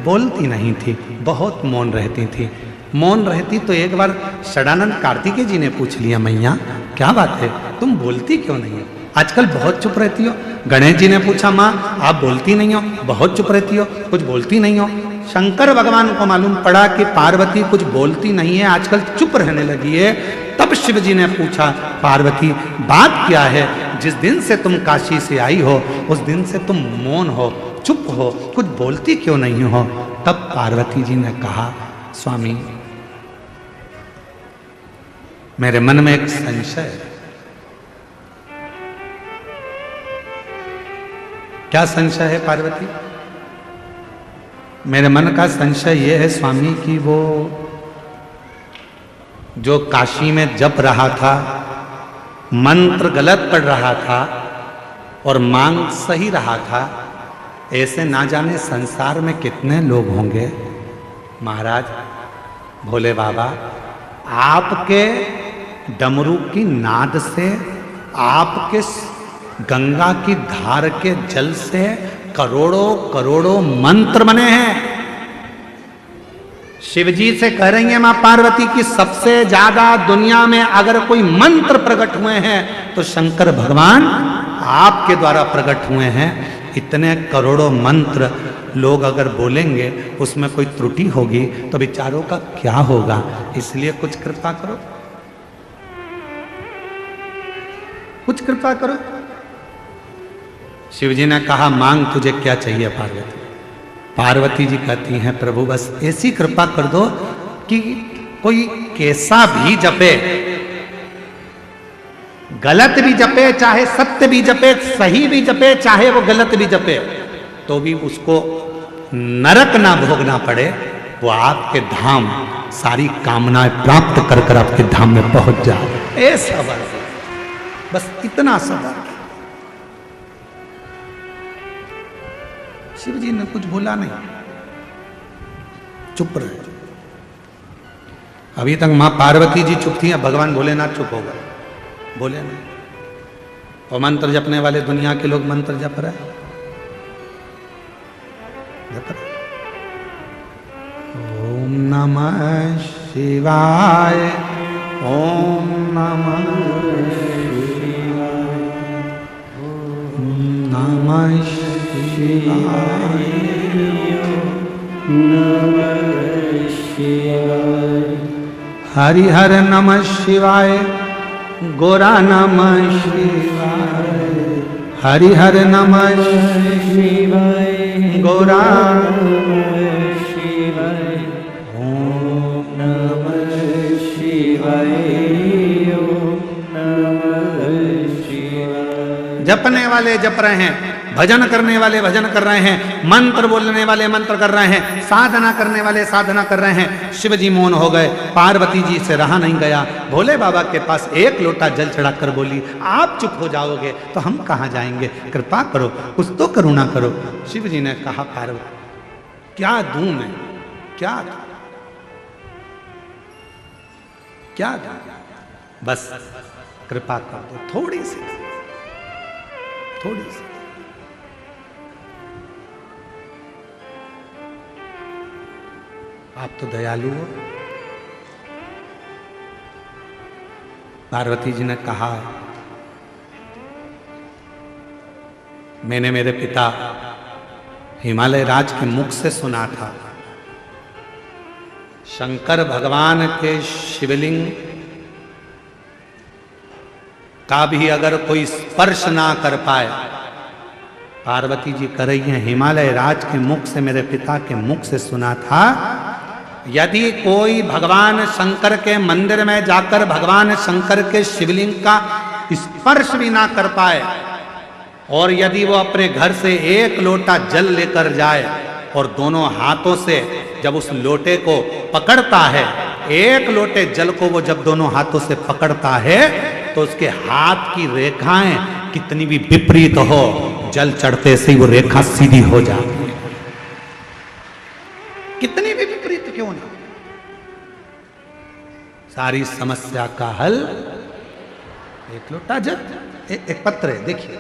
बोलती नहीं थी, बहुत मौन रहती थी। मौन रहती तो एक बार षडानंद कार्तिकेय जी ने पूछ लिया, मैया क्या बात है तुम बोलती क्यों नहीं हो, आजकल बहुत चुप रहती हो। गणेश जी ने पूछा, माँ आप बोलती नहीं हो, बहुत चुप रहती हो, कुछ बोलती नहीं हो। शंकर भगवान को मालूम पड़ा कि पार्वती कुछ बोलती नहीं है, आजकल चुप रहने लगी है। तब शिव जी ने पूछा, पार्वती बात क्या है, जिस दिन से तुम काशी से आई हो उस दिन से तुम मौन हो, चुप हो, कुछ बोलती क्यों नहीं हो। तब पार्वती जी ने कहा, स्वामी मेरे मन में एक संशय है। क्या संशय है पार्वती। मेरे मन का संशय यह है स्वामी कि वो जो काशी में जप रहा था, मंत्र गलत पढ़ रहा था और मांग सही रहा था, ऐसे ना जाने संसार में कितने लोग होंगे। महाराज भोले बाबा आपके डमरू की नाद से आपके गंगा की धार के जल से करोड़ों करोड़ों मंत्र बने हैं। शिवजी से कह रही है मां पार्वती की सबसे ज्यादा दुनिया में अगर कोई मंत्र प्रकट हुए हैं तो शंकर भगवान आपके द्वारा प्रकट हुए हैं। इतने करोड़ों मंत्र लोग अगर बोलेंगे उसमें कोई त्रुटि होगी तो बेचारों का क्या होगा। इसलिए कुछ कृपा करो, कुछ कृपा करो। शिवजी ने कहा मांग तुझे क्या चाहिए पार्वती। पार्वती जी कहती हैं प्रभु बस ऐसी कृपा कर दो कि कोई कैसा भी जपे, गलत भी जपे चाहे सत्य भी जपे, सही भी जपे चाहे वो गलत भी जपे, तो भी उसको नरक ना भोगना पड़े, वो आपके धाम सारी कामनाएं प्राप्त कर कर आपके धाम में पहुंच जाए। ऐसा बस इतना सवाल। शिव जी ने कुछ बोला नहीं, चुप रहे। अभी तक मां पार्वती जी चुप थी, अब भगवान भोलेनाथ चुप हो गए, बोले नहीं। और मंत्र जपने वाले दुनिया के लोग मंत्र जप रहे, ओम नमः शिवाय, ओम नमः शिवाय, ओम नमः शिवाय, नमः शिवाय, हरि हर नमः शिवाय, गोरा नमः शिवाय, हरि हर नमः शिवाय, गोरा नमः शिवाय, ओम नमः शिवाय, ओम नमः शिवाय। जपने वाले जप रहे हैं, भजन करने वाले भजन कर रहे हैं, मंत्र बोलने वाले मंत्र कर रहे हैं, साधना करने वाले साधना कर रहे हैं। शिव जी मौन हो गए, पार्वती जी से रहा नहीं गया। भोले बाबा के पास एक लोटा जल चढ़ाकर बोली आप चुप हो जाओगे तो हम कहां जाएंगे, कृपा करो, कुछ तो करुणा करो। शिव जी ने कहा पार्वती क्या दूं मैं, क्या दूं, क्या दूं, बस कृपा कर दो, थोड़ी सी, थोड़ी सी। आप तो दयालु हो। पार्वती जी ने कहा मैंने मेरे पिता हिमालय राज के मुख से सुना था, शंकर भगवान के शिवलिंग का भी अगर कोई स्पर्श ना कर पाए, पार्वती जी कर रही हैं, हिमालय राज के मुख से, मेरे पिता के मुख से सुना था, यदि कोई भगवान शंकर के मंदिर में जाकर भगवान शंकर के शिवलिंग का स्पर्श भी ना कर पाए, और यदि वो अपने घर से एक लोटा जल लेकर जाए और दोनों हाथों से जब उस लोटे को पकड़ता है, एक लोटे जल को वो जब दोनों हाथों से पकड़ता है तो उसके हाथ की रेखाएं कितनी भी विपरीत हो, जल चढ़ते से ही वो रेखा सीधी हो जाती है, कितनी भी विपरीत क्यों ना। सारी समस्या का हल एक लोटा जल, एक पत्र है, देखिए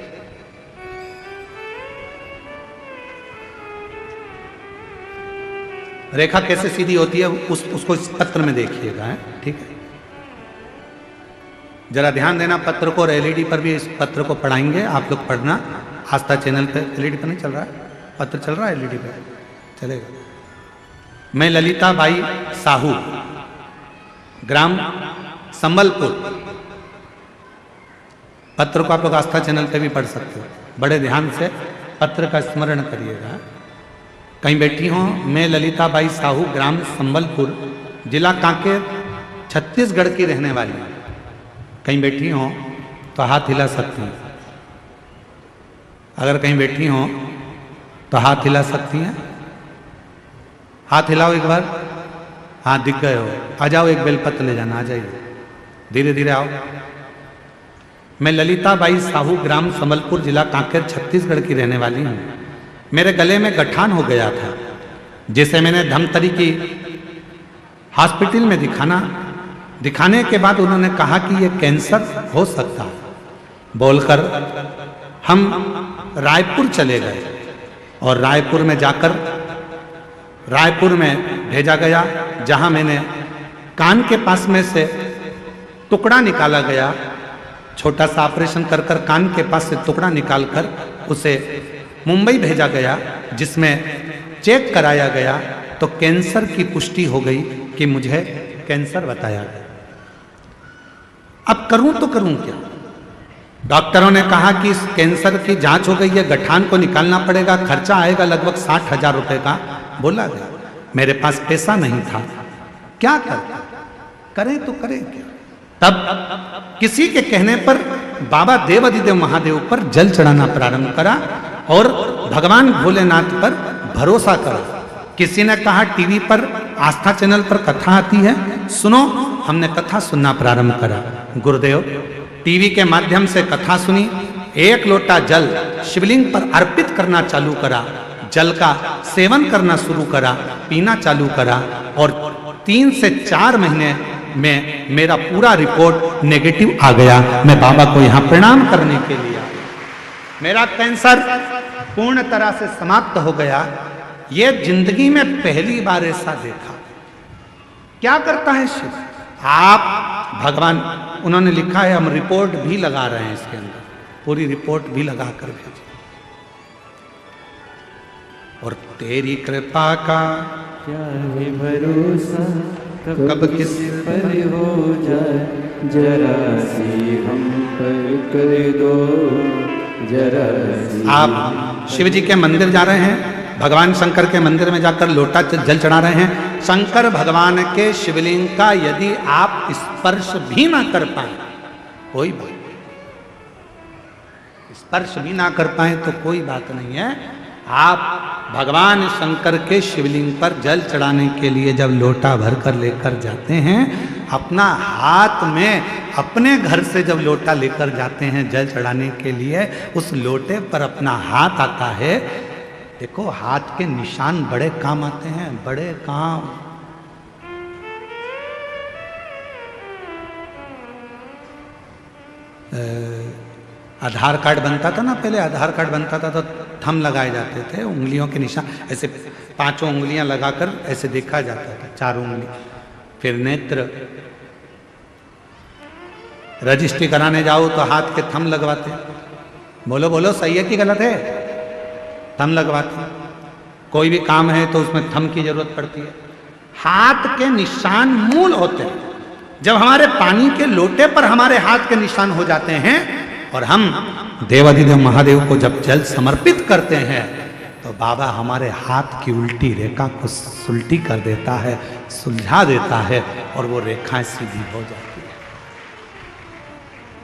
रेखा कैसे सीधी होती है, उसको इस पत्र में देखिएगा, है ठीक है। जरा ध्यान देना, पत्र को और एलईडी पर भी इस पत्र को पढ़ाएंगे, आप लोग पढ़ना। आस्था चैनल पे एलईडी पर नहीं चल रहा है, पत्र चल रहा है, एलईडी पे चलेगा। मैं ललिता बाई साहू, ग्राम संबलपुर, पत्र को आप लोग आस्था चैनल पे भी पढ़ सकते हो, बड़े ध्यान से पत्र का स्मरण करिएगा। कहीं बैठी हो, मैं ललिता बाई साहू, ग्राम संबलपुर, जिला कांकेर, छत्तीसगढ़ की रहने वाली हूं। कहीं बैठी हो तो हाथ हिला सकती हैं, अगर कहीं बैठी हो तो हाथ हिला सकती हैं, हाथ हिलाओ एक बार, हाथ दिख गए हो, आ जाओ, एक बेलपत्र ले जाना, आ जाइए, धीरे धीरे आओ। मैं ललिता बाई साहू, ग्राम संबलपुर, जिला कांकेर, छत्तीसगढ़ की रहने वाली हूँ। मेरे गले में गठान हो गया था, जिसे मैंने धमतरी की हॉस्पिटल में दिखाने के बाद उन्होंने कहा कि यह कैंसर हो सकता है। बोलकर हम रायपुर चले गए और रायपुर में जाकर रायपुर में भेजा गया, जहां मैंने कान के पास में से टुकड़ा निकाला गया। छोटा सा ऑपरेशन कर कर कान के पास से टुकड़ा निकालकर उसे मुंबई भेजा गया, जिसमें चेक कराया गया तो कैंसर की पुष्टि हो गई कि मुझे कैंसर बताया गया। अब करूं तो करूं क्या? डॉक्टरों ने कहा कि इस कैंसर की जांच हो गई है, गठान को निकालना पड़ेगा, खर्चा आएगा लगभग 60,000 रुपए का बोला गया। मेरे पास पैसा नहीं था, क्या करें तो करें क्या? तब किसी के कहने पर बाबा देवाधिदेव महादेव पर जल चढ़ाना प्रारंभ करा और भगवान भोलेनाथ पर भरोसा करा। किसी ने कहा टीवी पर आस्था चैनल पर कथा आती है, सुनो। हमने कथा सुनना प्रारंभ करा। गुरुदेव टीवी के माध्यम से कथा सुनी, 1 लोटा जल शिवलिंग पर अर्पित करना चालू करा, जल का सेवन करना शुरू करा, पीना चालू करा और 3 से 4 महीने में मेरा पूरा रिपोर्ट नेगेटिव आ गया। मैं बाबा को यहां प्रणाम करने के लिए आया। मेरा कैंसर पूर्ण तरह से समाप्त हो गया। ये जिंदगी में पहली बार ऐसा देखा। क्या करता है शिव? आप भगवान, उन्होंने लिखा है, हम रिपोर्ट भी लगा रहे हैं इसके अंदर, पूरी रिपोर्ट भी लगा कर भेजी। और तेरी कृपा का क्या है भरोसा, कब किस पर हो जाए, जरा सी हम पर कर दो, जरा सी। आप शिव जी के मंदिर जा रहे हैं, भगवान शंकर के मंदिर में जाकर लोटा जल चढ़ा रहे हैं। शंकर भगवान के शिवलिंग का यदि आप स्पर्श भी ना कर पाए, कोई बात, स्पर्श भी ना कर पाए तो कोई बात नहीं है। आप भगवान शंकर के शिवलिंग पर जल चढ़ाने के लिए जब लोटा भर कर लेकर जाते हैं, अपना हाथ में अपने घर से जब लोटा लेकर जाते हैं जल चढ़ाने के लिए, उस लोटे पर अपना हाथ आता है। देखो हाथ के निशान बड़े काम आते हैं, बड़े काम। आधार कार्ड बनता था ना, पहले आधार कार्ड बनता था तो थंब लगाए जाते थे, उंगलियों के निशान ऐसे 5 उंगलियां लगाकर ऐसे देखा जाता था, 4 उंगली। फिर नेत्र रजिस्ट्री कराने जाओ तो हाथ के थंब लगवाते। बोलो बोलो सही है कि गलत है? थंब लगवाते। कोई भी काम है तो उसमें थंब की जरूरत पड़ती है। हाथ के निशान मूल होते हैं। जब हमारे पानी के लोटे पर हमारे हाथ के निशान हो जाते हैं और हम देवाधिदेव महादेव को जब जल समर्पित करते हैं तो बाबा हमारे हाथ की उल्टी रेखा को सुलटी कर देता है, सुलझा देता है और वो रेखाएं सीधी हो जाती है।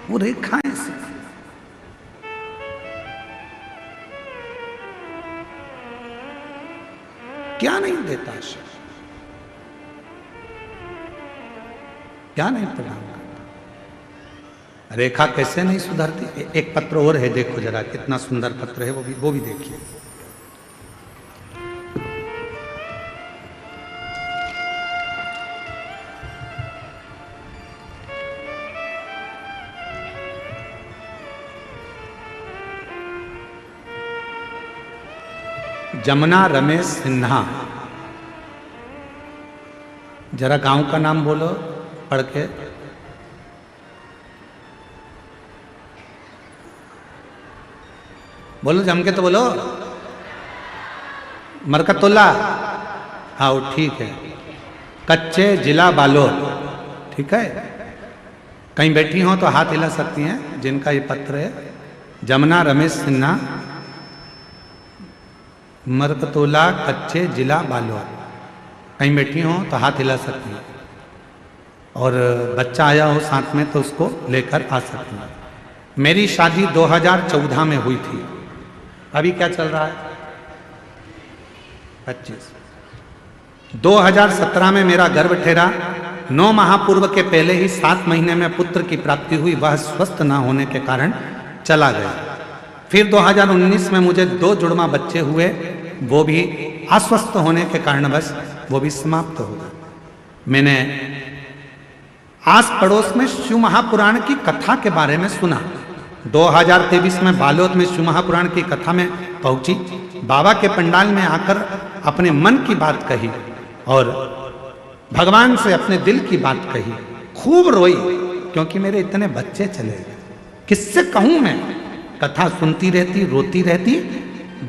वो रेखाएं सीधी, क्या नहीं देता शिव, क्या नहीं प्रदान करता। रेखा कैसे नहीं सुधरती? एक पत्र और है, देखो जरा कितना सुंदर पत्र है, वो भी देखिए। जमुना रमेश सिन्हा, जरा गांव का नाम बोलो पढ़ के। बोलो जम के तो बोलो। मरकतुल्ला, हाँ ठीक है। कच्चे जिला बालोद, ठीक है। कहीं बैठी हो तो हाथ हिला सकती हैं जिनका ये पत्र है। जमुना रमेश सिन्हा, मरकतोला, कच्चे जिला बालोद। कहीं बैठी हो तो हाथ हिला सकती हैं और बच्चा आया हो साथ में तो उसको लेकर आ सकती हैं। मेरी शादी 2014 में हुई थी। अभी क्या चल रहा है? 25। 2017 में मेरा गर्भ ठहरा। 9 माह पूर्व के पहले ही 7 महीने में पुत्र की प्राप्ति हुई। वह स्वस्थ न होने के कारण चला गया। फिर 2019 में मुझे 2 जुड़वा बच्चे हुए, वो भी अस्वस्थ होने के कारण बस वो भी समाप्त हो गए। मैंने आस पड़ोस में शिव महापुराण की कथा के बारे में सुना। 2023 में बालोद में शिव महापुराण की कथा में पहुंची, बाबा के पंडाल में आकर अपने मन की बात कही और भगवान से अपने दिल की बात कही। खूब रोई क्योंकि मेरे इतने बच्चे चले गए, किससे कहूं मैं। कथा सुनती रहती, रोती रहती।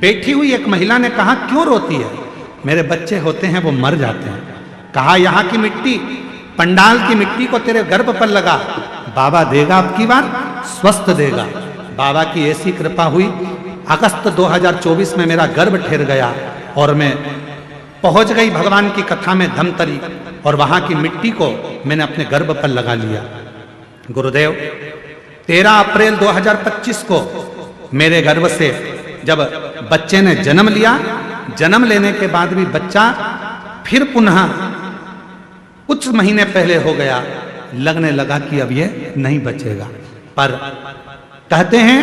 बैठी हुई एक महिला ने कहा, क्यों रोती है? मेरे बच्चे होते हैं वो मर जाते हैं। कहा, यहाँ की मिट्टी, पंडाल की मिट्टी को तेरे गर्भ पर लगा, बाबा देगा अब की बार, स्वस्थ देगा। बाबा की ऐसी कृपा हुई, अगस्त 2024 में मेरा गर्भ ठहर गया और मैं पहुंच गई भगवान की कथा में धमतरी, और वहां की मिट्टी को मैंने अपने गर्भ पर लगा लिया। गुरुदेव, 13 अप्रैल 2025 को मेरे गर्भ से जब बच्चे ने जन्म लिया, जन्म लेने के बाद भी बच्चा फिर पुनः कुछ महीने पहले हो गया, लगने लगा कि अब ये नहीं बचेगा। पर कहते हैं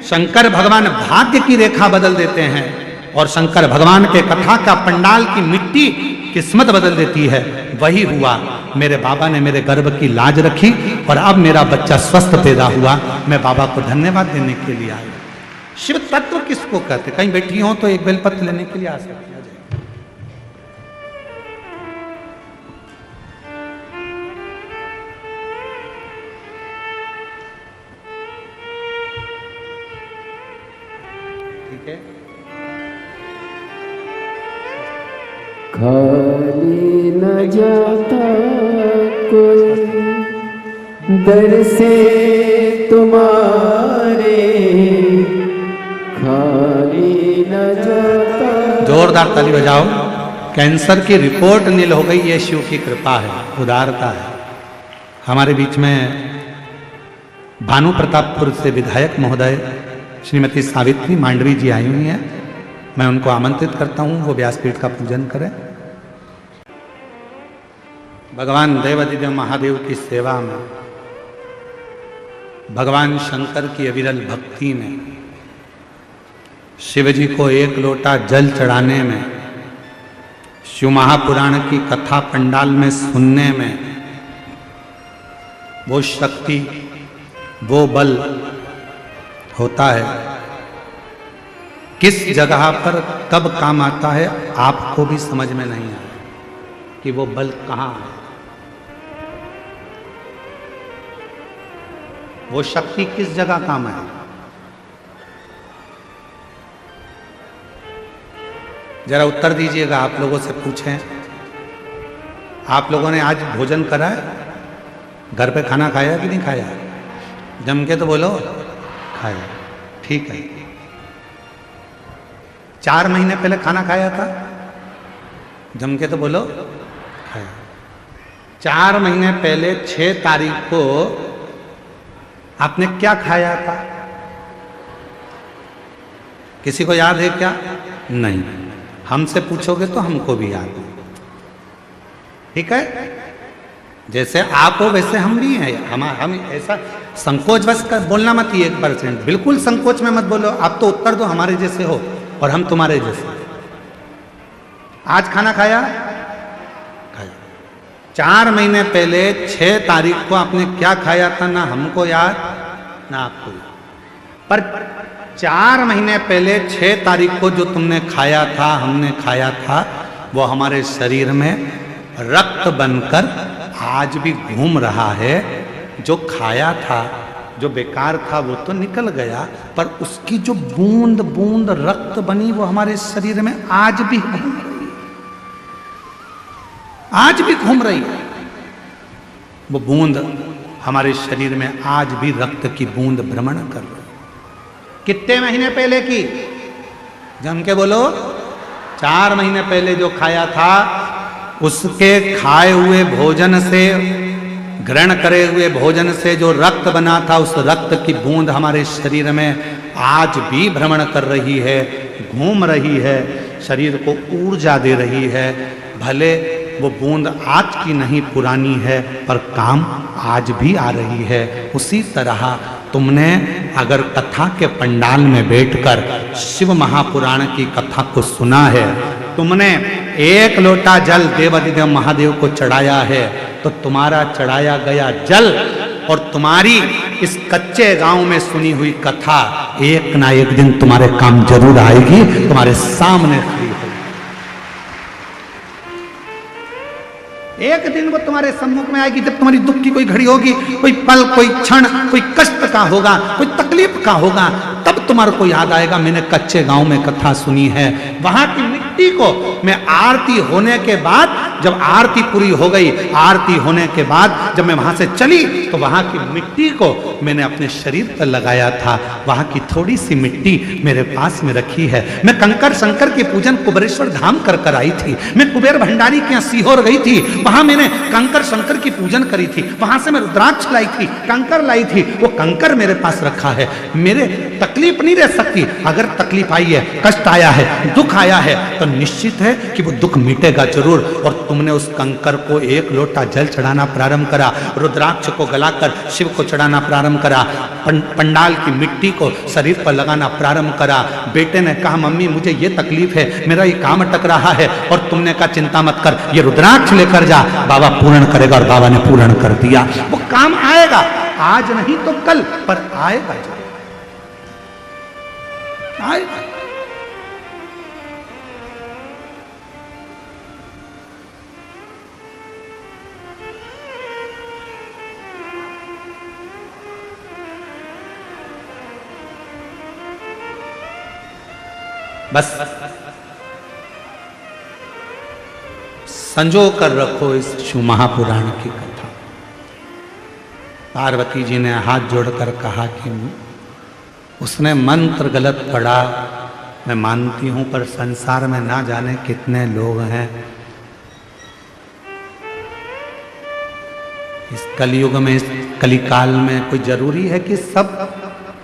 शंकर भगवान भाग्य की रेखा बदल देते हैं, और शंकर भगवान के कथा का पंडाल की मिट्टी किस्मत बदल देती है। वही हुआ, मेरे बाबा ने मेरे गर्भ की लाज रखी और अब मेरा बच्चा स्वस्थ पैदा हुआ। मैं बाबा को धन्यवाद देने के लिए आया। शिव तत्व किसको कहते? कहीं बैठी हो तो एक बेलपत्र लेने के लिए आ सकते हैं। ठीक है, खाली न जाता कोई दर से तुम्हारे, खाली न जाता। जोरदार ताली बजाओ। कैंसर की रिपोर्ट नील हो गई, ये शिव की कृपा है, उदारता है। हमारे बीच में भानु प्रतापपुर से विधायक महोदय श्रीमती सावित्री मांडवी जी आई हुई हैं। मैं उनको आमंत्रित करता हूं, वो व्यासपीठ का पूजन करें। भगवान देवाधिदेव महादेव की सेवा में, भगवान शंकर की अविरल भक्ति में, शिव जी को एक लोटा जल चढ़ाने में, शिव महापुराण की कथा पंडाल में सुनने में, वो शक्ति, वो बल होता है। किस जगह पर कब काम आता है आपको भी समझ में नहीं आया कि वो बल कहाँ है, वो शक्ति किस जगह काम है। जरा उत्तर दीजिएगा, आप लोगों से पूछें, आप लोगों ने आज भोजन करा है? घर पे खाना खाया कि नहीं खाया? जम के तो बोलो, खाया। ठीक है। 4 महीने पहले खाना खाया था? जम के तो बोलो, खाया। 4 महीने पहले 6 तारीख को आपने क्या खाया था? किसी को याद है क्या? नहीं। हमसे पूछोगे तो हमको भी याद है। ठीक है, जैसे आप हो वैसे हम भी हैं। हम ऐसा संकोच बस कर बोलना मत, ही 1%, बिल्कुल संकोच में मत बोलो। आप तो उत्तर दो, हमारे जैसे हो और हम तुम्हारे जैसे। आज खाना खाया? खाया। 4 महीने पहले 6 तारीख को आपने क्या खाया था? ना हमको याद ना आपको याद। पर 4 महीने पहले 6 तारीख को जो तुमने खाया था, हमने खाया था, वो हमारे शरीर में रक्त बनकर आज भी घूम रहा है। जो खाया था, जो बेकार था, वो तो निकल गया, पर उसकी जो बूंद बूंद रक्त बनी वो हमारे शरीर में आज भी घूम रही है, आज भी घूम रही है। वो बूंद हमारे शरीर में आज भी रक्त की बूंद भ्रमण कर रही है। कितने महीने पहले की? जम के बोलो। 4 महीने पहले जो खाया था, उसके खाए हुए भोजन से, ग्रहण करे हुए भोजन से जो रक्त बना था, उस रक्त की बूंद हमारे शरीर में आज भी भ्रमण कर रही है, घूम रही है, शरीर को ऊर्जा दे रही है। भले वो बूंद आज की नहीं, पुरानी है, पर काम आज भी आ रही है। उसी तरह तुमने अगर कथा के पंडाल में बैठकर शिव महापुराण की कथा को सुना है, तुमने 1 लोटा जल देवाधिदेव महादेव को चढ़ाया है, तो तुम्हारा चढ़ाया गया जल और तुम्हारी इस कच्चे गांव में सुनी हुई कथा एक ना एक दिन तुम्हारे काम जरूर आएगी, तुम्हारे सामने खड़ी होगी। एक दिन वो तुम्हारे सम्मुख में आएगी, जब तुम्हारी दुख की कोई घड़ी होगी, कोई पल, कोई क्षण, कोई कष्ट का होगा, कोई तकलीफ का होगा, तब तुम्हारे को याद आएगा मैंने कच्चे गांव में कथा सुनी है। वहां की मिट्टी को मैं आरती होने के बाद, जब आरती पूरी हो गई, आरती होने के बाद जब मैं वहां से चली तो वहां की मिट्टी को मैंने अपने शरीर पर लगाया था। वहां की थोड़ी सी मिट्टी मेरे पास में रखी है। मैं कंकर शंकर की पूजन कुबेरेश्वर धाम कर आई थी। मैं कुबेर भंडारी के यहाँ सीहोर गई थी, वहां मैंने कंकर शंकर की पूजन करी थी। वहां से मैं रुद्राक्ष लाई थी, कंकर लाई थी, वो कंकर मेरे पास रखा है। मेरे तकलीफ नहीं रह सकती। अगर तकलीफ आई है, कष्ट आया है, दुख आया है, तो निश्चित है कि वो दुख मिटेगा जरूर। और तुमने उस कंकर को एक लोटा जल चढ़ाना प्रारंभ करा, रुद्राक्ष को गलाकर शिव को चढ़ाना प्रारंभ करा, पंडाल की मिट्टी को शरीर पर लगाना प्रारंभ करा। बेटे ने कहा मम्मी मुझे ये तकलीफ है, मेरा ये काम अटक रहा है, और तुमने कहा चिंता मत कर, ये रुद्राक्ष लेकर जा, बाबा पूर्ण करेगा। और बाबा ने पूर्ण कर दिया। वो काम आएगा, आज नहीं तो कल, पर आएगा, आएगा। बस संजो कर रखो इस शिव महापुराण की कथा। पार्वती जी ने हाथ जोड़कर कहा कि उसने मंत्र गलत पढ़ा, मैं मानती हूं, पर संसार में ना जाने कितने लोग हैं। इस कलयुग में, इस कलिकाल में कोई जरूरी है कि सब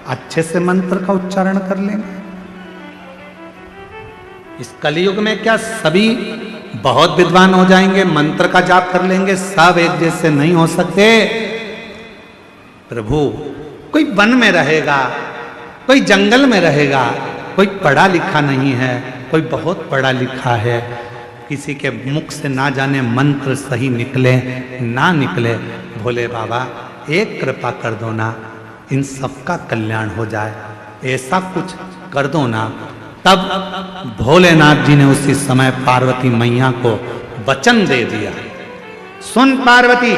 अच्छे से मंत्र का उच्चारण कर लेंगे? इस कलयुग में क्या सभी बहुत विद्वान हो जाएंगे, मंत्र का जाप कर लेंगे? सब एक जैसे नहीं हो सकते प्रभु। कोई वन में रहेगा, कोई जंगल में रहेगा, कोई पढ़ा लिखा नहीं है, कोई बहुत पढ़ा लिखा है। किसी के मुख से ना जाने मंत्र सही निकले ना निकले, भोले बाबा एक कृपा कर दो ना, इन सबका कल्याण हो जाए, ऐसा कुछ कर दो ना। तब भोलेनाथ जी ने उसी समय पार्वती मैया को वचन दे दिया, सुन पार्वती,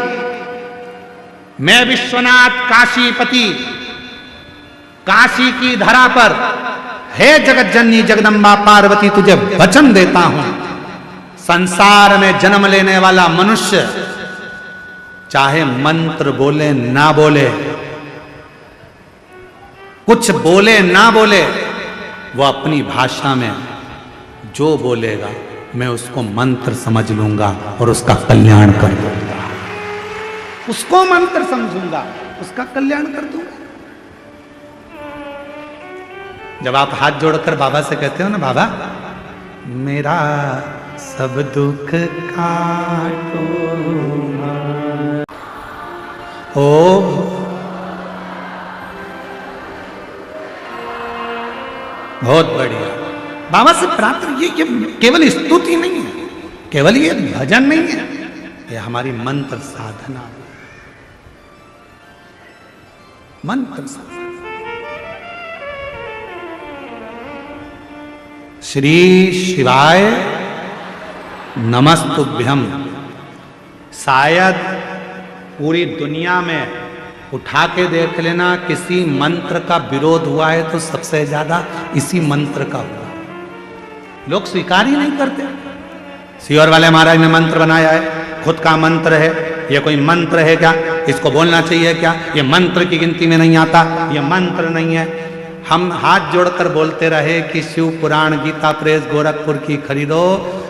मैं विश्वनाथ काशीपति, काशी की धरा पर, हे जगत जननी जगदम्बा पार्वती, तुझे वचन देता हूं, संसार में जन्म लेने वाला मनुष्य चाहे मंत्र बोले ना बोले, कुछ बोले ना बोले, वो अपनी भाषा में जो बोलेगा मैं उसको मंत्र समझ लूंगा और उसका कल्याण कर दूंगा। उसको मंत्र समझूंगा, उसका कल्याण कर दूंगा। जब आप हाथ जोड़कर बाबा से कहते हो ना, बाबा मेरा सब दुख काटो, ओ बहुत बढ़िया। बाबा से प्रार्थना, ये केवल स्तुति नहीं है, केवल ये भजन नहीं है, ये हमारी मंत्र साधना, मंत्र साधना। श्री शिवाय नमस्तुभ्यम। शायद पूरी दुनिया में उठा के देख लेना, किसी मंत्र का विरोध हुआ है तो सबसे ज्यादा इसी मंत्र का हुआ। लोग स्वीकार ही नहीं करते। सीहोर वाले महाराज ने मंत्र बनाया है, खुद का मंत्र है, ये कोई मंत्र है क्या? इसको बोलना चाहिए क्या? ये मंत्र की गिनती में नहीं आता, ये मंत्र नहीं है। हम हाथ जोड़कर बोलते रहे कि शिव पुराण गीता प्रेस गोरखपुर की खरीदो,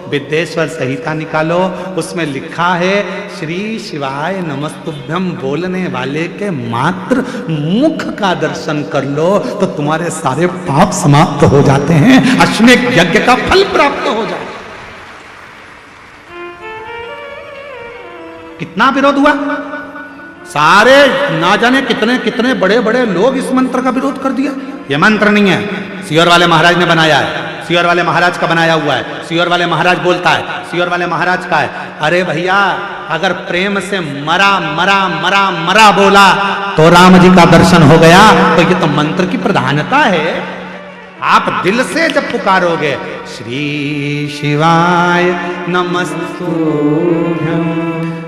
विद्येश्वर संहिता निकालो, उसमें लिखा है श्री शिवाय नमस्तुभ्यम बोलने वाले के मात्र मुख का दर्शन कर लो तो तुम्हारे सारे पाप समाप्त हो जाते हैं, अश्वमेध यज्ञ का फल प्राप्त हो जाए। कितना विरोध हुआ, सारे ना जाने कितने कितने बड़े बड़े लोग इस मंत्र का विरोध कर दिया। यह मंत्र नहीं है, सीहोर वाले महाराज ने बनाया है, सीहोर वाले महाराज का बनाया हुआ है, सीहोर वाले महाराज बोलता है, सीहोर वाले महाराज का है। अरे भैया, अगर प्रेम से मरा मरा मरा मरा बोला तो राम जी का दर्शन हो गया। तो ये तो मंत्र की प्रधानता है। आप दिल से जब पुकारोगे श्री शिवाय नमस्तुभ्यं,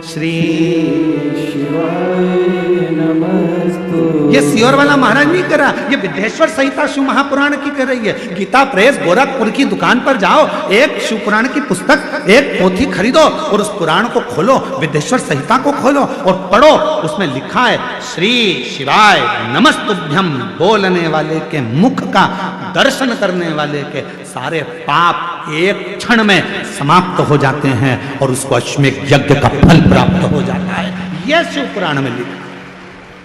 श्री शिवाय नमस्तु। ये सियोर वाला महाराज नहीं कर रहा, ये विद्येश्वर संहिता शिव महापुराण की कर रही है। गीता प्रेस गोरखपुर की दुकान पर जाओ, एक शिव पुराण की पुस्तक, एक पोथी खरीदो और उस पुराण को खोलो, विद्येश्वर संहिता को खोलो और पढ़ो। उसमें लिखा है श्री शिवाय नमस्तुभ्यम। बोलने वाले के मुख का दर्शन करने वाले के सारे पाप एक क्षण में समाप्त हो जाते हैं और उसको अश्वमेध यज्ञ का फल प्राप्त हो जाता है। यह शिव पुराण में लिखा,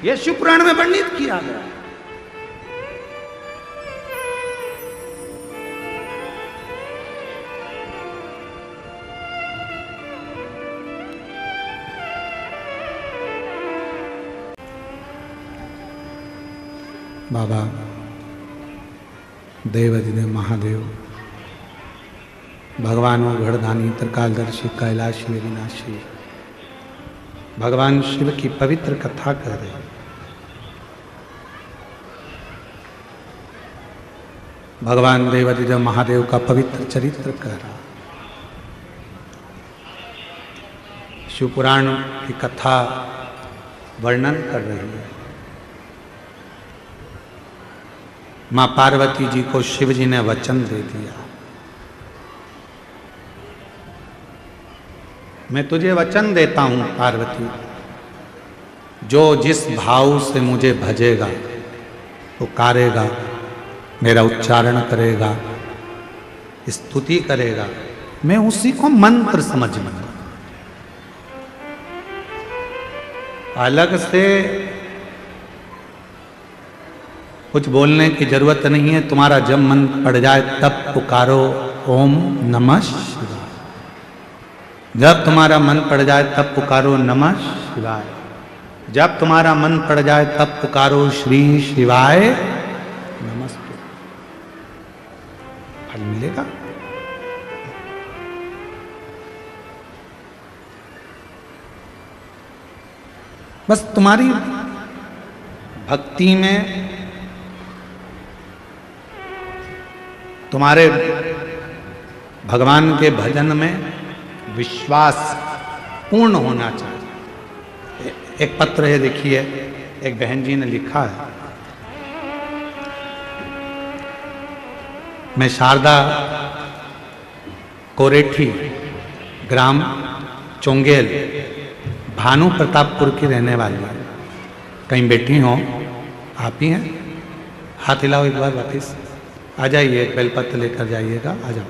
यह शिव पुराण में वर्णित किया गया। बाबा देवाधिदेव महादेव, भगवान घड़धानी, त्रिकालदर्शी, कैलाशी, विनाशी, भगवान शिव की पवित्र कथा कर रहे हैं। भगवान देवाधिदेव महादेव का पवित्र चरित्र कर रहा। शिव पुराण की कथा वर्णन कर रही है। मां पार्वती जी को शिव जी ने वचन दे दिया, मैं तुझे वचन देता हूं पार्वती, जो जिस भाव से मुझे भजेगा, पुकारेगा, मेरा उच्चारण करेगा, स्तुति करेगा, मैं उसी को मंत्र समझ लूंगा। अलग से कुछ बोलने की जरूरत नहीं है। तुम्हारा जब मन पड़ जाए तब पुकारो ओम नमः शिवाय। जब तुम्हारा मन पड़ जाए तब पुकारो नमः शिवाय। जब तुम्हारा मन पड़ जाए तब पुकारो श्री शिवाय नमस्ते। फल मिलेगा। बस तुम्हारी भक्ति में, तुम्हारे भगवान के भजन में विश्वास पूर्ण होना चाहिए। एक पत्र है, देखिए, एक बहन जी ने लिखा है, मैं शारदा कोरेठी, ग्राम चोंगेल, भानु प्रतापपुर की रहने वाली है। कहीं बैठी हो आप ही हैं? हाथ हिलाओ एक बार, वापिस आ जाइए, बेलपत्र लेकर जाइएगा, आ जाओ।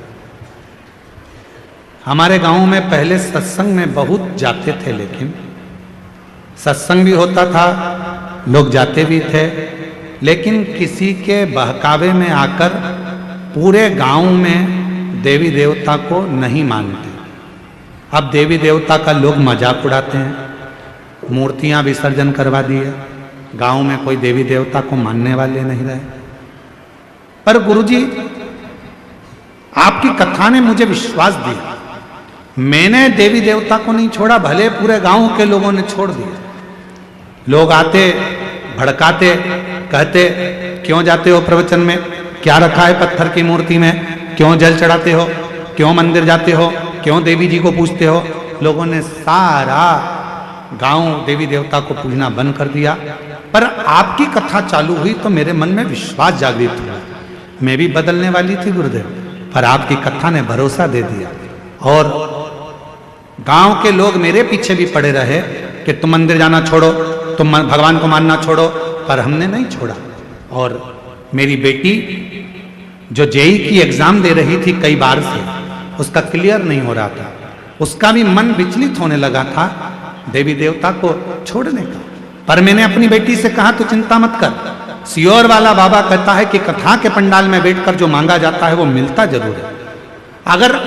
हमारे गांव में पहले सत्संग में बहुत जाते थे, लेकिन सत्संग भी होता था, लोग जाते भी थे, लेकिन किसी के बहकावे में आकर पूरे गांव में देवी देवता को नहीं मानते। अब देवी देवता का लोग मजाक उड़ाते हैं, मूर्तियां विसर्जन करवा दी है, गांव में कोई देवी देवता को मानने वाले नहीं रहे। पर गुरुजी, आपकी कथा ने मुझे विश्वास दिया। मैंने देवी देवता को नहीं छोड़ा, भले पूरे गांव के लोगों ने छोड़ दिया। लोग आते, भड़काते, कहते क्यों जाते हो प्रवचन में, क्या रखा है पत्थर की मूर्ति में, क्यों जल चढ़ाते हो, क्यों मंदिर जाते हो, क्यों देवी जी को पूजते हो। लोगों ने सारा गांव देवी देवता को पूजना बंद कर दिया। पर आपकी कथा चालू हुई तो मेरे मन में विश्वास जागृत हुआ। मैं भी बदलने वाली थी गुरुदेव, पर आपकी कथा ने भरोसा दे दिया और गांव के लोग मेरे पीछे भी पड़े रहे कि तुम मंदिर जाना छोड़ो, तुम भगवान को मानना छोड़ो, पर हमने नहीं छोड़ा। और मेरी बेटी जो जेई की एग्जाम दे रही थी कई बार से, उसका क्लियर नहीं हो रहा था, उसका भी मन विचलित होने लगा था देवी देवता को छोड़ने का। पर मैंने अपनी बेटी से कहा तू चिंता मत कर, सियोर वाला बाबा कहता है कि कथा के पंडाल में बैठकर जो मांगा जाता है वो मिलता जरूर है। अगर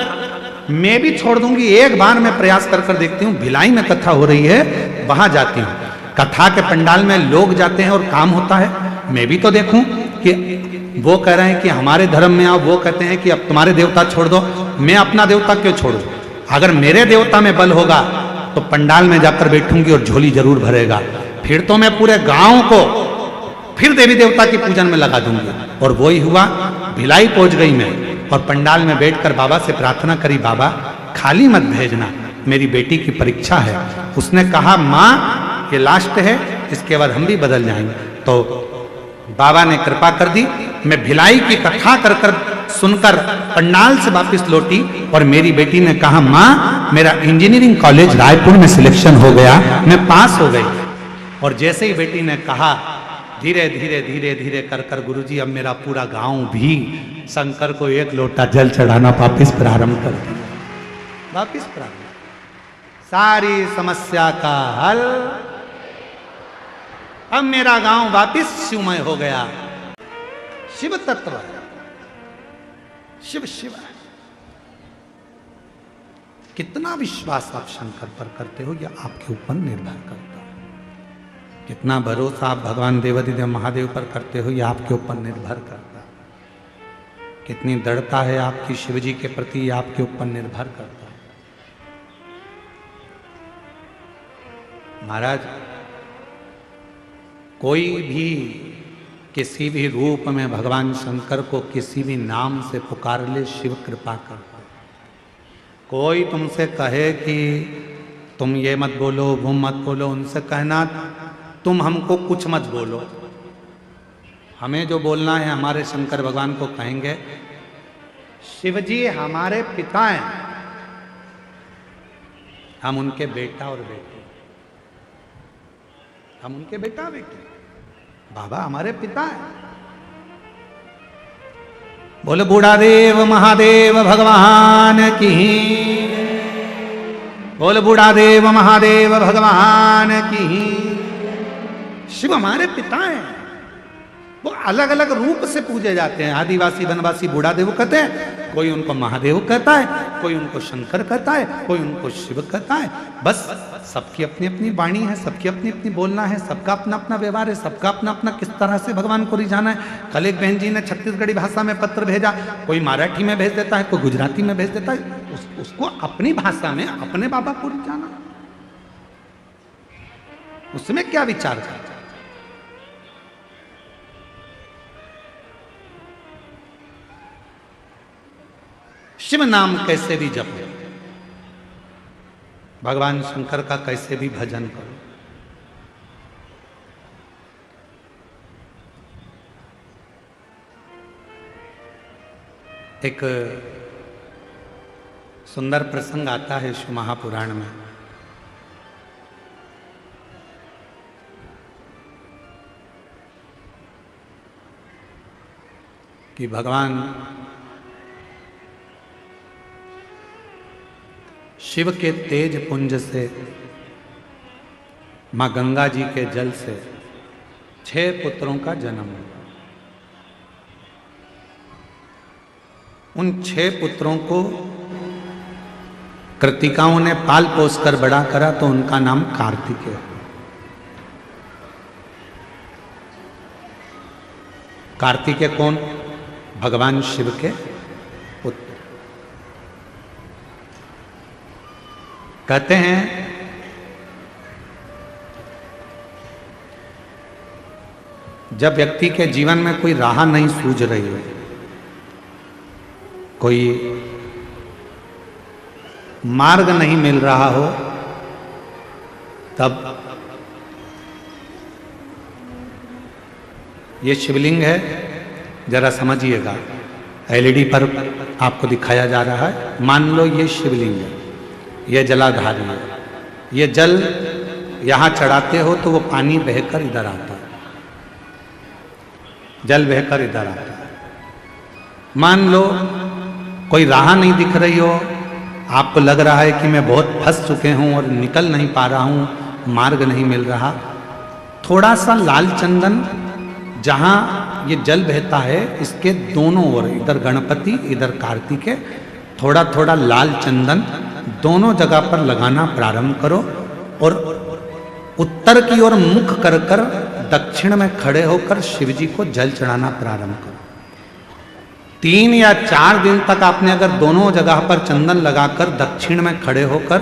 मैं भी छोड़ दूंगी, एक बार मैं प्रयास कर कर देखती हूँ, भिलाई में कथा हो रही है, वहां जाती हूँ। कथा के पंडाल में लोग जाते हैं और काम होता है, मैं भी तो देखूं कि वो कह रहे हैं कि हमारे धर्म में आओ, वो कहते हैं कि अब तुम्हारे देवता छोड़ दो, मैं अपना देवता क्यों छोड़ूं। अगर मेरे देवता में बल होगा तो पंडाल में जाकर बैठूंगी और झोली जरूर भरेगा। फिर तो मैं पूरे गांव को फिर देवी देवता की पूजन में लगा दूंगी। और वही हुआ, भिलाई पहुंच गई मैं और पंडाल में बैठकर बाबा से प्रार्थना करी, बाबा खाली मत भेजना, मेरी बेटी की परीक्षा है। उसने कहा माँ ये लास्ट है, इसके बाद हम भी बदल जाएंगे। तो बाबा ने कृपा कर दी, मैं भिलाई की कथा कर कर सुनकर पंडाल से वापस लौटी और मेरी बेटी ने कहा माँ मेरा इंजीनियरिंग कॉलेज रायपुर में सिलेक्शन हो गया, मैं पास हो गई। और जैसे ही बेटी ने कहा, धीरे धीरे धीरे धीरे कर कर गुरुजी अब मेरा पूरा गांव भी शंकर को एक लोटा जल चढ़ाना वापिस प्रारंभ कर दिया। वापिस प्रारंभ, सारी समस्या का हल। अब मेरा गांव वापिस शिवमय हो गया। शिव तत्व, शिव शिव। कितना विश्वास आप शंकर पर करते हो यह आपके ऊपर निर्भर करता है। कितना भरोसा आप भगवान देवाधिदेव महादेव पर करते हो यह आपके ऊपर निर्भर करता है। कितनी दृढ़ता है आपकी शिव जी के प्रति यह आपके ऊपर निर्भर करता है। महाराज कोई भी किसी भी रूप में भगवान शंकर को किसी भी नाम से पुकार ले, शिव कृपा करता है। कोई तुमसे कहे कि तुम ये मत बोलो वो मत बोलो, उनसे कहना तुम हमको कुछ मत बोलो, हमें जो बोलना है हमारे शंकर भगवान को कहेंगे शिव जी हमारे पिता हैं, हम उनके बेटा और बेटे, हम उनके बेटा बेटे, बाबा हमारे पिता हैं। बोले बूढ़ा देव महादेव भगवान की, बोले बूढ़ा देव महादेव भगवान की। शिव हमारे पिता हैं, वो अलग अलग रूप से पूजे जाते हैं। आदिवासी वनवासी बूढ़ा देव कहते हैं, कोई उनको महादेव कहता है, कोई उनको शंकर कहता है, कोई उनको शिव कहता है। बस सबकी अपनी अपनी वाणी है, सबकी अपनी अपनी बोलना है, सबका अपना अपना व्यवहार है, सबका अपना अपना किस तरह से भगवान को रिझाना है। कल एक बहन जी ने छत्तीसगढ़ी भाषा में पत्र भेजा, कोई मराठी में भेज देता है, कोई गुजराती में भेज देता है। उसको अपनी भाषा में अपने बाबा को रिझाना, उसमें क्या विचार करता है। शिव नाम कैसे भी जपो, भगवान शंकर का कैसे भी भजन करो। एक सुंदर प्रसंग आता है शिव महापुराण में। कि भगवान शिव के तेज पुंज से, मां गंगा जी के जल से 6 पुत्रों का जन्म हुआ। उन 6 पुत्रों को कृतिकाओं ने पाल पोस कर बड़ा करा तो उनका नाम कार्तिकेय। कार्तिकेय कौन? भगवान शिव के पुत्र। कहते हैं जब व्यक्ति के जीवन में कोई राह नहीं सूझ रही हो, कोई मार्ग नहीं मिल रहा हो, तब ये शिवलिंग है, जरा समझिएगा। एलईडी पर आपको दिखाया जा रहा है। मान लो ये शिवलिंग है, ये जलाधारी है। ये जल यहां चढ़ाते हो तो वो पानी बहकर इधर आता है, जल बहकर इधर आता है। मान लो कोई राह नहीं दिख रही हो, आपको लग रहा है कि मैं बहुत फंस चुके हूं और निकल नहीं पा रहा हूं, मार्ग नहीं मिल रहा। थोड़ा सा लाल चंदन जहां ये जल बहता है, इसके दोनों ओर, इधर गणपति इधर कार्तिकेय, थोड़ा थोड़ा लाल चंदन दोनों जगह पर लगाना प्रारंभ करो और उत्तर की ओर मुख कर कर दक्षिण में खड़े होकर शिव जी को जल चढ़ाना प्रारंभ करो। 3 या 4 दिन तक आपने अगर दोनों जगह पर चंदन लगाकर दक्षिण में खड़े होकर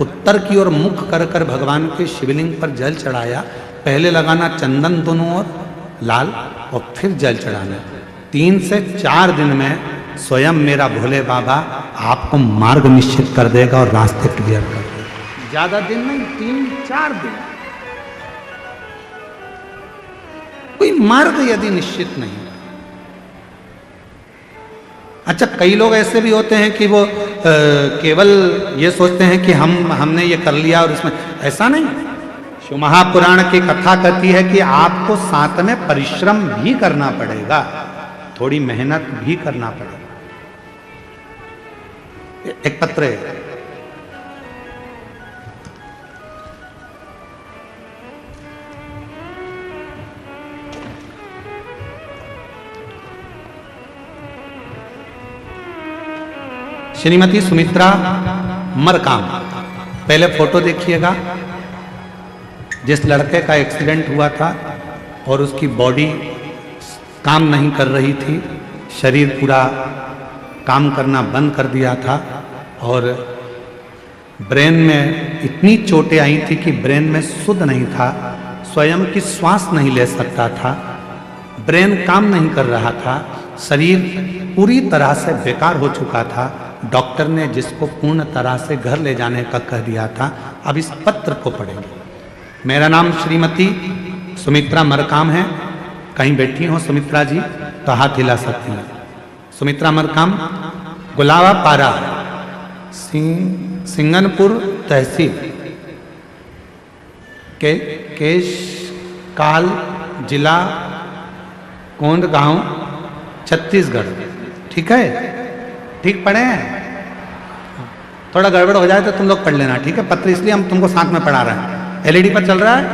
उत्तर की ओर मुख कर कर भगवान के शिवलिंग पर जल चढ़ाया, पहले लगाना चंदन दोनों ओर लाल और फिर जल चढ़ाना। 3 से 4 दिन में स्वयं मेरा भोले बाबा आपको मार्ग निश्चित कर देगा और रास्ते क्लियर कर देगा। ज्यादा दिन नहीं, 3-4 दिन। कोई मार्ग यदि निश्चित नहीं। अच्छा, कई लोग ऐसे भी होते हैं कि वो केवल ये सोचते हैं कि हमने ये कर लिया और इसमें ऐसा नहीं। शिव महापुराण की कथा कहती है कि आपको साथ में परिश्रम भी करना पड़ेगा, थोड़ी मेहनत भी करना पड़ेगा। एक पत्र है, श्रीमती सुमित्रा मरकाम। पहले फोटो देखिएगा। जिस लड़के का एक्सीडेंट हुआ था और उसकी बॉडी काम नहीं कर रही थी, शरीर पूरा काम करना बंद कर दिया था और ब्रेन में इतनी चोटें आई थी कि ब्रेन में शुद्ध नहीं था, स्वयं की श्वास नहीं ले सकता था, ब्रेन काम नहीं कर रहा था, शरीर पूरी तरह से बेकार हो चुका था। डॉक्टर ने जिसको पूर्ण तरह से घर ले जाने का कह दिया था। अब इस पत्र को पढ़ेंगे। मेरा नाम श्रीमती सुमित्रा मरकाम है। कहीं बैठी हो सुमित्रा जी तो हाथ हिला सकती हैं। सुमित्रा मरकाम, गुलावा पारा, सिंगनपुर तहसील के केशकाल जिला कोंडगांव छत्तीसगढ़। ठीक है, ठीक पढ़े हैं? थोड़ा गड़बड़ हो जाए तो तुम लोग पढ़ लेना, ठीक है? पत्र इसलिए हम तुमको साथ में पढ़ा रहे हैं। एलईडी पर चल रहा है,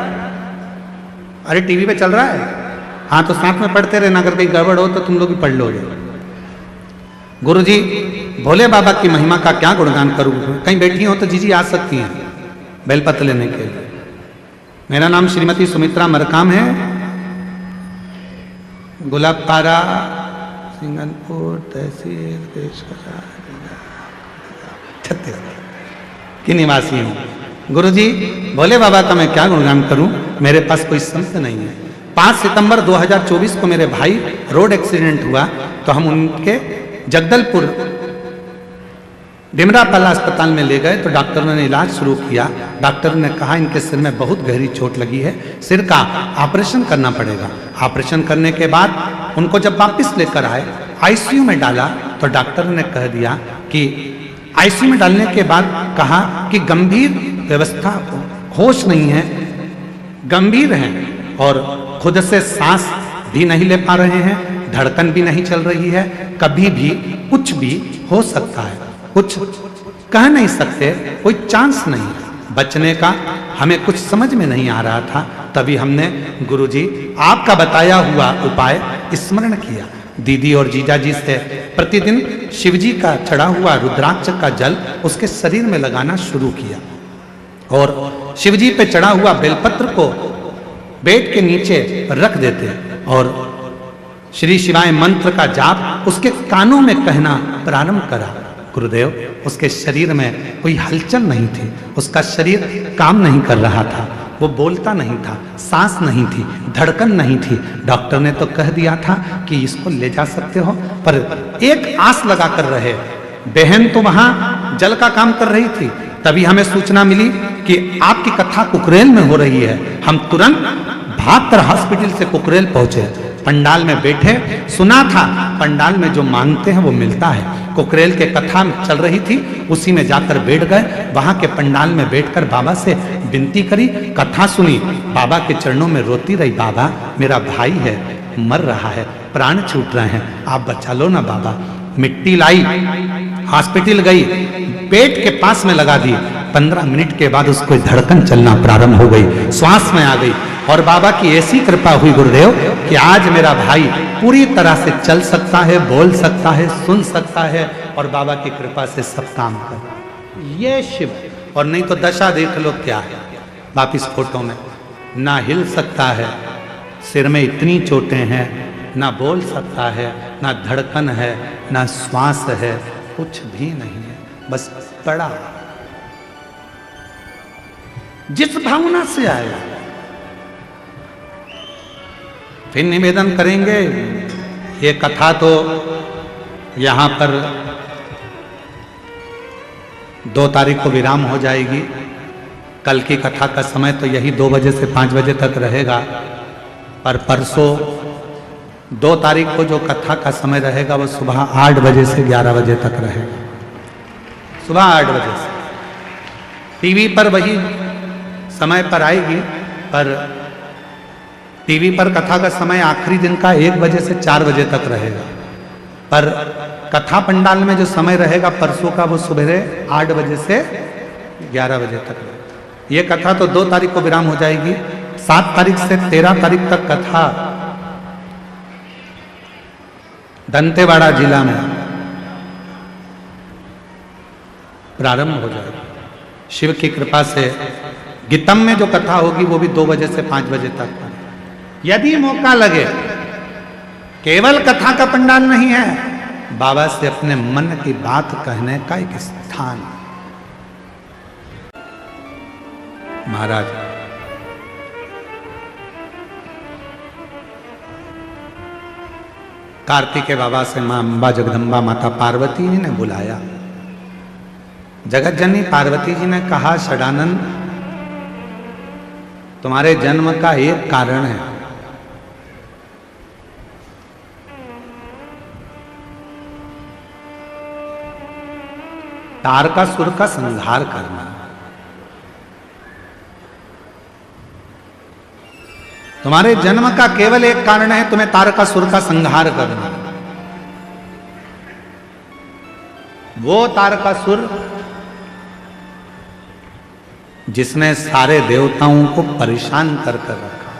अरे टीवी पे चल रहा है, हाँ तो साथ में पढ़ते रहना। अगर कहीं गड़बड़ हो तो तुम लोग भी पढ़ लोगे। गुरुजी, भोले बाबा की महिमा का क्या गुणगान करूं? कहीं बैठी हो तो जीजी आ सकती हैं बेलपत्र लेने के लिए। मेरा नाम श्रीमती सुमित्रा मरकाम है, गुलाबपारा, सिंगनपुर तहसील छत्तीसगढ़ की निवासी हूँ। गुरुजी, भोले बाबा का मैं क्या गुणगान करूं? मेरे पास कोई संत नहीं है। 5 सितंबर 2024 को मेरे भाई रोड एक्सीडेंट हुआ तो हम उनके जगदलपुर डिमरापाला अस्पताल में ले गए तो डॉक्टरों ने इलाज शुरू किया। डॉक्टर ने कहा इनके सिर में बहुत गहरी चोट लगी है, सिर का ऑपरेशन करना पड़ेगा। ऑपरेशन करने के बाद उनको जब वापस लेकर आए, आईसीयू में डाला तो डॉक्टर ने कह दिया कि आईसीयू में डालने के बाद कहा कि गंभीर व्यवस्था, होश नहीं है, गंभीर हैं और खुद से सांस भी नहीं ले पा रहे हैं, धड़कन भी नहीं चल रही है, कभी भी कुछ भी हो सकता है, कुछ कह नहीं सकते, कोई चांस नहीं बचने का। हमें कुछ समझ में नहीं आ रहा था, तभी हमने गुरुजी आपका बताया हुआ उपाय स्मरण किया। दीदी और जीजा जी से प्रतिदिन शिवजी का चढ़ा हुआ रुद्राक्ष का जल उसके शरीर में लगाना शुरू किया और शिवजी पे चढ़ा हुआ बेलपत्र को बेड के नीचे रख देते और श्री शिवाय मंत्र का जाप उसके कानों में कहना प्रारंभ करा। गुरुदेव, उसके शरीर में कोई हलचल नहीं थी, उसका शरीर काम नहीं कर रहा था, वो बोलता नहीं था, सांस नहीं थी, धड़कन नहीं थी। डॉक्टर ने तो कह दिया था कि इसको ले जा सकते हो, पर एक आस लगा कर रहे। बहन तो वहां जल का काम कर रही थी, तभी हमें सूचना मिली कि आपकी कथा कुकरेल में हो रही है। हम तुरंत भागकर हॉस्पिटल से कुकरेल पहुंचे, पंडाल में बैठे। सुना था पंडाल में जो मांगते हैं वो मिलता है। कुकरेल के कथा चल रही थी, उसी में जाकर बैठ गए। वहां के पंडाल में बैठकर बाबा से विनती करी, कथा सुनी, बाबा के चरणों में रोती रही। बाबा, मेरा भाई है, मर रहा है, प्राण छूट रहे हैं, आप बचा लो ना बाबा। मिट्टी लाई, हॉस्पिटल गई, पेट के पास में लगा दी। 15 मिनट के बाद उसको धड़कन चलना प्रारंभ हो गई, श्वास में आ गई और बाबा की ऐसी कृपा हुई गुरुदेव कि आज मेरा भाई पूरी तरह से चल सकता है, बोल सकता है, सुन सकता है और बाबा की कृपा से सब काम कर। ये शिव। और नहीं तो दशा देख लो क्या है वापिस फोटो में, ना हिल सकता है, सिर में इतनी चोटें हैं, ना बोल सकता है, ना धड़कन है, ना श्वास है, कुछ भी नहीं है, बस पड़ा। जिस भावना से आया फिर निवेदन करेंगे। ये कथा तो यहाँ पर 2 तारीख को विराम हो जाएगी। कल की कथा का समय तो यही 2 बजे से 5 बजे तक रहेगा, पर परसों 2 तारीख को जो कथा का समय रहेगा वो सुबह 8 बजे से 11 बजे तक रहेगा। सुबह 8 बजे से टीवी पर वही समय पर आएगी, पर टीवी पर कथा का समय आखिरी दिन का 1 बजे से 4 बजे तक रहेगा, पर कथा पंडाल में जो समय रहेगा परसों का वो सुबह 8 बजे से 11 बजे तक रहेगा। ये कथा तो 2 तारीख को विराम हो जाएगी। 7 तारीख से 13 तारीख तक कथा दंतेवाड़ा जिला में प्रारंभ हो जाएगी। शिव की कृपा से गीतम में जो कथा होगी वो भी 2 बजे से 5 बजे तक। यदि मौका लगे, केवल कथा का पंडाल नहीं है, बाबा से अपने मन की बात कहने का एक स्थान। महाराज कार्तिकेय बाबा से मां अंबा जगदम्बा माता पार्वती जी ने बुलाया। जगत जननी पार्वती जी ने कहा, षडानंद तुम्हारे जन्म का एक कारण है, तारकासुर का संहार करना। तुम्हारे जन्म का केवल एक कारण है, तुम्हें तारकासुर का संहार करना। वो तारकासुर जिसने सारे देवताओं को परेशान कर रखा।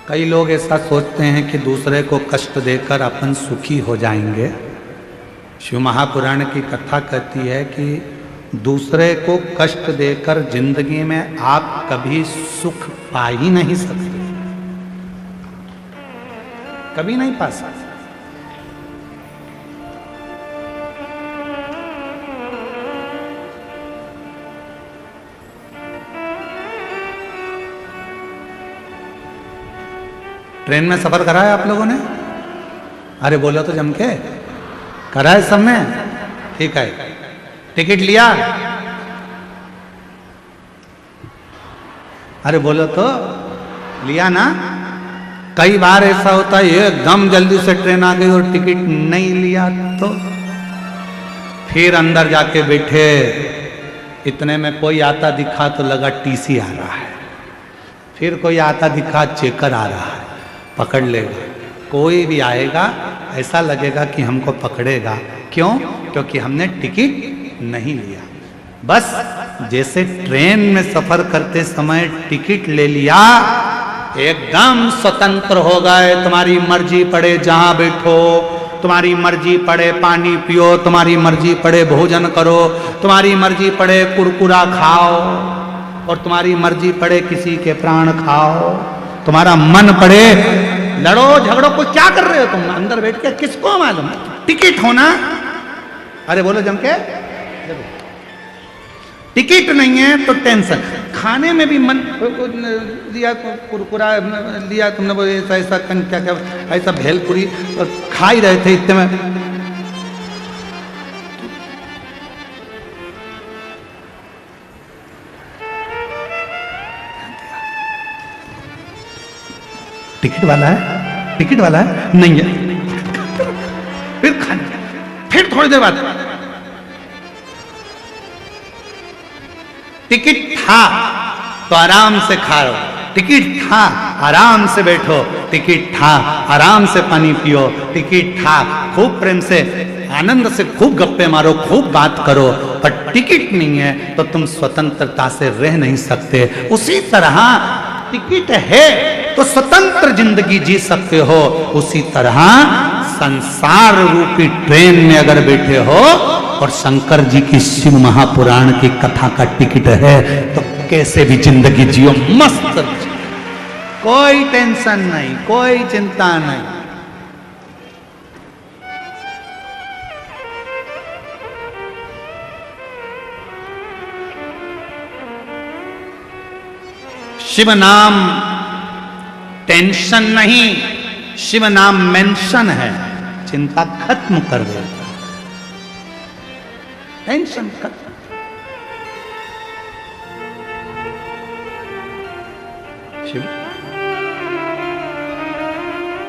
कई लोग ऐसा सोचते हैं कि दूसरे को कष्ट देकर अपन सुखी हो जाएंगे। शिव महापुराण की कथा कहती है कि दूसरे को कष्ट देकर जिंदगी में आप कभी सुख पा ही नहीं सकते, कभी नहीं पा सकते। ट्रेन में सफर करा है आप लोगों ने? अरे बोलो तो जम के करा है सबने? ठीक है, टिकट लिया? अरे बोलो तो लिया ना? कई बार ऐसा होता है एकदम जल्दी से ट्रेन आ गई और टिकट नहीं लिया, तो फिर अंदर जाके बैठे, इतने में कोई आता दिखा तो लगा टीसी आ रहा है, फिर कोई आता दिखा चेकर आ रहा है, पकड़ लेगा। कोई भी आएगा ऐसा लगेगा कि हमको पकड़ेगा। क्यों? क्योंकि हमने टिकट नहीं लिया। बस जैसे ट्रेन में सफर करते समय टिकट ले लिया, एकदम स्वतंत्र हो गए। तुम्हारी मर्जी पड़े जहां बैठो, तुम्हारी मर्जी पड़े पानी पियो, तुम्हारी मर्जी पड़े भोजन करो, तुम्हारी मर्जी पड़े कुरकुरा खाओ, और तुम्हारी मर्जी पड़े किसी के प्राण खाओ। तुम्हारा मन पड़े लड़ो झगड़ो, को क्या कर रहे हो तुम अंदर बैठ के, किसको मालूम? टिकट होना। अरे बोलो जम के, टिकट नहीं है तो टेंशन। खाने में भी मन लिया, कुरकुरा लिया तुमने, वो ऐसा ऐसा क्या क्या ऐसा भेलपुरी खा ही रहे थे, इतने में टिकट वाला है, टिकट वाला है नहीं है, फिर खाने, फिर थोड़ी देर बाद टिकट था तो आराम से खा लो, टिकट था आराम से बैठो, टिकट था आराम से पानी पियो, टिकट था खूब प्रेम से आनंद से खूब गप्पे मारो, खूब बात करो। पर टिकट नहीं है तो तुम स्वतंत्रता से रह नहीं सकते। उसी तरह टिकट है तो स्वतंत्र जिंदगी जी सकते हो, उसी तरह संसार रूपी ट्रेन में अगर बैठे हो और शंकर जी की शिव महापुराण की कथा का टिकट है तो कैसे भी जिंदगी जियो, मस्त, कोई टेंशन नहीं, कोई चिंता नहीं। शिव नाम टेंशन नहीं, शिव नाम मेंशन है, चिंता खत्म कर देता, टेंशन खत्म। शिव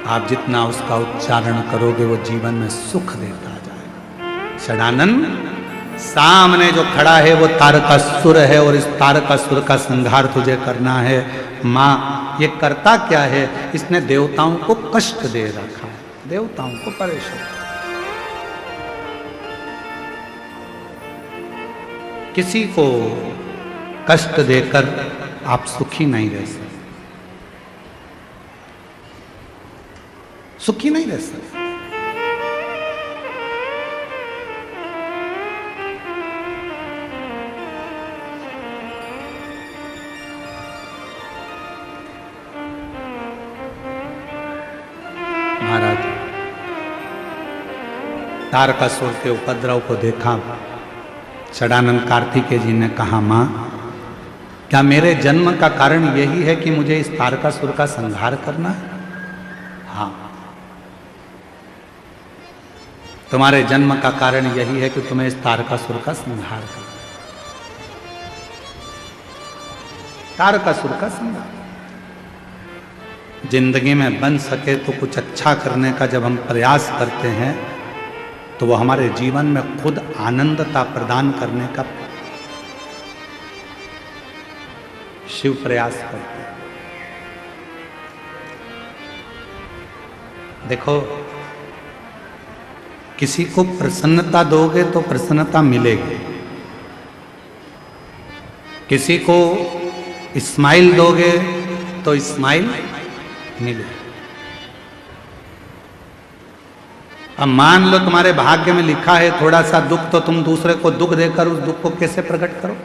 आप जितना उसका उच्चारण करोगे वो जीवन में सुख देता जाएगा। षडानन सामने जो खड़ा है वो तारकासुर है और इस तारकासुर का संहार तुझे करना है। मां ये करता क्या है, इसने देवताओं को कष्ट दे रखा है, देवताओं को परेशान। किसी को कष्ट देकर आप सुखी नहीं रह सकते, सुखी नहीं रह सकते। महाराज तारकासुर के उपद्रव को देखा, षडानंद कार्तिकेय जी ने कहा, मां क्या मेरे जन्म का कारण यही है कि मुझे इस तारकासुर का संहार करना है? हाँ, तुम्हारे जन्म का कारण यही है कि तुम्हें इस तारकासुर का संहार करना। तारकासुर का संहार जिंदगी में बन सके तो कुछ अच्छा करने का जब हम प्रयास करते हैं तो वो हमारे जीवन में खुद आनंदता प्रदान करने का शिव प्रयास करते हैं। देखो, किसी को प्रसन्नता दोगे तो प्रसन्नता मिलेगी, किसी को स्माइल दोगे तो स्माइल मिलेगी। अब मान लो तुम्हारे भाग्य में लिखा है थोड़ा सा दुख, तो तुम दूसरे को दुख देकर उस दुख को कैसे प्रकट करो?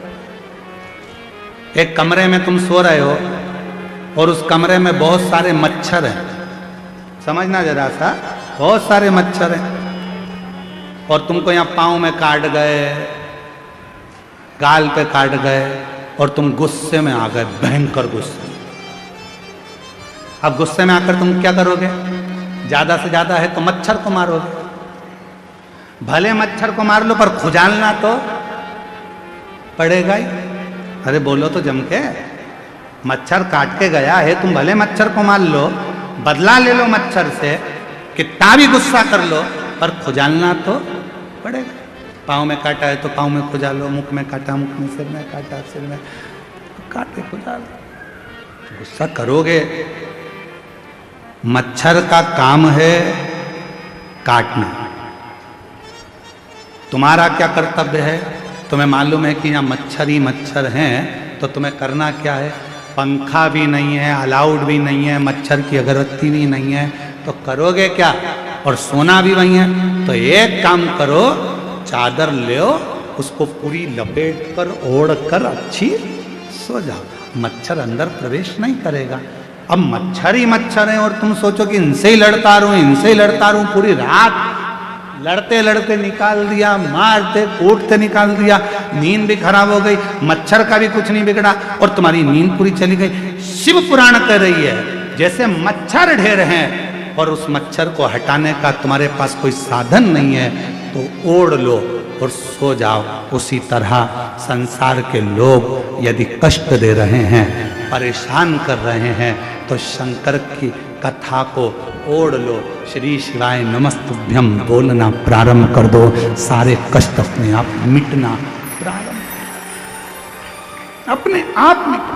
एक कमरे में तुम सो रहे हो और उस कमरे में बहुत सारे मच्छर हैं, समझना जरा सा, बहुत सारे मच्छर हैं और तुमको यहाँ पाँव में काट गए, गाल पे काट गए और तुम गुस्से में आ गए, भयंकर गुस्से। अब गुस्से में आकर तुम क्या करोगे? ज्यादा से ज्यादा है तो मच्छर को मारोगे। भले मच्छर को मार लो पर खुजालना तो पड़ेगा ही। अरे बोलो तो जम के, मच्छर काट के गया है, तुम भले मच्छर को मार लो, बदला ले लो मच्छर से, कितना भी गुस्सा कर लो, पर खुजालना तो पड़ेगा। पाँव में काटा है तो पाँव में खुजा लो, मुख में काटा मुख में, सिर में काटा सिर में, काटे खुजा लो। गुस्सा करोगे, मच्छर का काम है काटना, तुम्हारा क्या कर्तव्य है? तुम्हें मालूम है कि यहाँ मच्छर ही मच्छर हैं, तो तुम्हें करना क्या है? पंखा भी नहीं है, अलाउड भी नहीं है, मच्छर की अगरबत्ती भी नहीं है, तो करोगे क्या? और सोना भी वही है, तो एक काम करो, चादर ले, उसको पूरी लपेट कर ओढ़ कर अच्छी सो जाओ, मच्छर अंदर प्रवेश नहीं करेगा। अब मच्छर ही मच्छर हैं और तुम सोचो कि इनसे ही लड़ता रहूं, इनसे ही लड़ता रहूं, पूरी रात लड़ते लड़ते निकाल दिया, मारते कूटते निकाल दिया, नींद भी खराब हो गई, मच्छर का भी कुछ नहीं बिगड़ा और तुम्हारी नींद पूरी चली गई। शिव पुराण कह रही है जैसे मच्छर ढेर हैं और उस मच्छर को हटाने का तुम्हारे पास कोई साधन नहीं है तो ओढ़ लो और सो जाओ। उसी तरह संसार के लोग यदि कष्ट दे रहे हैं, परेशान कर रहे हैं, तो शंकर की कथा को ओढ़ लो, श्री शिवाय नमस्तुभ्यम बोलना प्रारंभ कर दो, सारे कष्ट अपने आप मिटना प्रारंभ, अपने आप मिटना।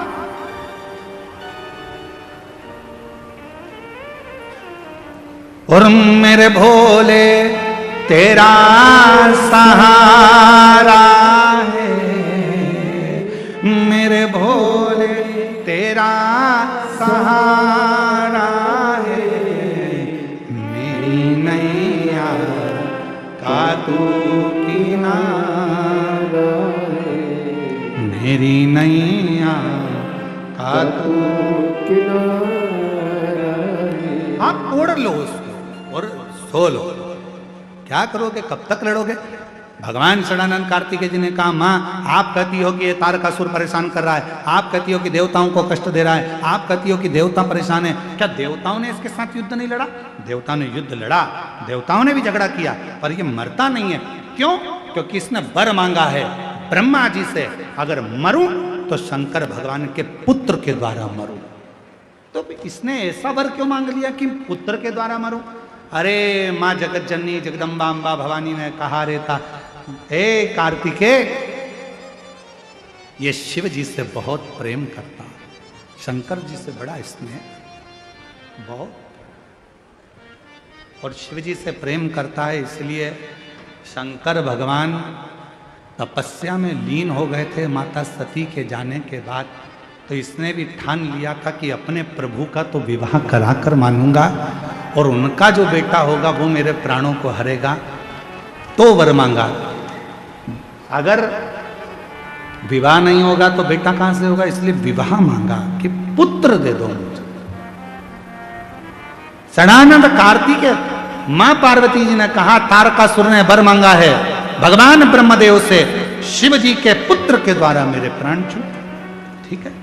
और मेरे भोले तेरा सहारा है, मेरे भोले तेरा सहारा है, मेरी नैया का तू किनारा है, मेरी नैया का तू किनारा है। आप ओढ़ लो उसको और सो लो। क्या करोगे? कब तक लड़ोगे? भगवान षडानंद कार्तिकेय जी ने कहा, माँ आप कहती हो कि ये तारकासुर परेशान कर रहा है, आप कहती हो कि देवताओं को कष्ट दे रहा है, आप कहती हो कि देवता परेशान है, क्या देवताओं ने इसके साथ युद्ध नहीं लड़ा? देवताओं ने युद्ध लड़ा, देवताओं ने भी झगड़ा किया, पर ये मरता नहीं है। क्यों? क्योंकि इसने वर मांगा है ब्रह्मा जी से, अगर मरूं तो शंकर भगवान के पुत्र के द्वारा मरूं। तो इसने ऐसा वर क्यों मांग लिया कि पुत्र के द्वारा मरूं? अरे माँ जगत जननी जगदम्बा अम्बा भवानी ने कहा रहता, हे कार्तिकेय, ये शिव जी से बहुत प्रेम करता, शंकर जी से बड़ा स्नेह बहुत, और शिव जी से प्रेम करता है, इसलिए शंकर भगवान तपस्या में लीन हो गए थे माता सती के जाने के बाद। तो इसने भी ठान लिया था कि अपने प्रभु का तो विवाह कराकर मानूंगा, और उनका जो बेटा होगा वो मेरे प्राणों को हरेगा। तो वर मांगा, अगर विवाह नहीं होगा तो बेटा कहां से होगा, इसलिए विवाह मांगा कि पुत्र दे दो मुझे। षडानंद कार्तिकेय, मां पार्वती जी ने कहा, तारकासुर ने वर मांगा है भगवान ब्रह्मदेव से, शिव जी के पुत्र के द्वारा मेरे प्राण छूटे। ठीक है,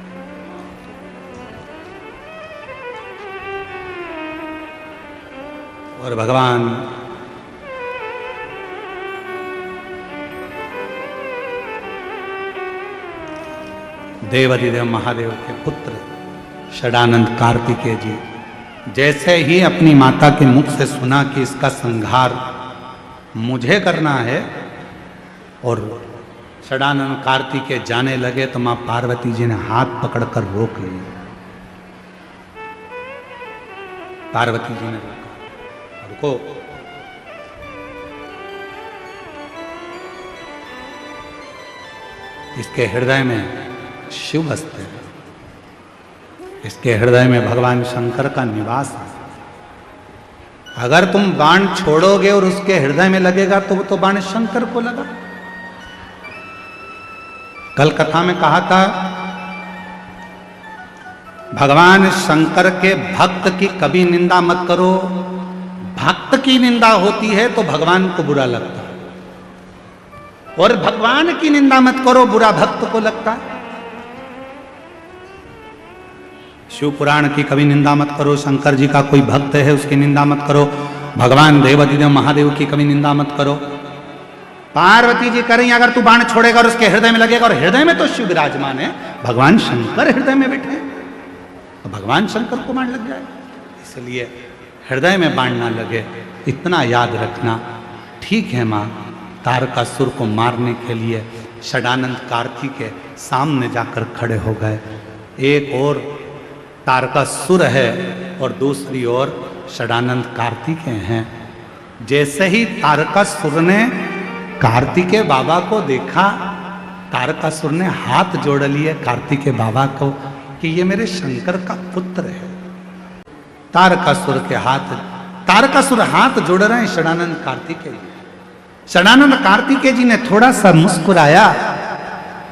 और भगवान देवाधिदेव महादेव के पुत्र षडानंद कार्तिकेय जी जैसे ही अपनी माता के मुख से सुना कि इसका संहार मुझे करना है, और षडानंद कार्तिकेय जाने लगे, तो मां पार्वती जी ने हाथ पकड़कर रोक लिया। पार्वती जी ने रोका, रुको, इसके हृदय में शिव बसते हैं, इसके हृदय में भगवान शंकर का निवास है। अगर तुम बाण छोड़ोगे और उसके हृदय में लगेगा तो वो तो बाण शंकर को लगा। कल कथा में कहा था, भगवान शंकर के भक्त की कभी निंदा मत करो, भक्त की निंदा होती है तो भगवान को बुरा लगता है, और भगवान की निंदा मत करो, बुरा भक्त को लगता है। शिव पुराण की कभी निंदा मत करो, शंकर जी का कोई भक्त है उसकी निंदा मत करो, भगवान देवाधिदेव महादेव की कभी निंदा मत करो। पार्वती जी करें, अगर तू बाण छोड़ेगा और उसके हृदय में लगेगा, और हृदय में तो शिव विराजमान है, भगवान शंकर हृदय में बैठे हैं, तो भगवान शंकर को बाण लग जाए, इसलिए हृदय में बाण ना लगे, इतना याद रखना। ठीक है माँ, तारकासुर को मारने के लिए षडानंद कार्तिकेय सामने जाकर खड़े हो गए। एक और तारकासुर है और दूसरी ओर षडानंद कार्तिकेय हैं। जैसे ही तारकासुर ने कार्तिकेय बाबा को देखा, तारकासुर ने हाथ जोड़ लिए कार्तिकेय बाबा को कि ये मेरे शंकर का पुत्र है। तारकासुर हाथ जोड़ रहे हैं षडानंद कार्तिकेय जी। षडानंद कार्तिकेय जी ने थोड़ा सा मुस्कुराया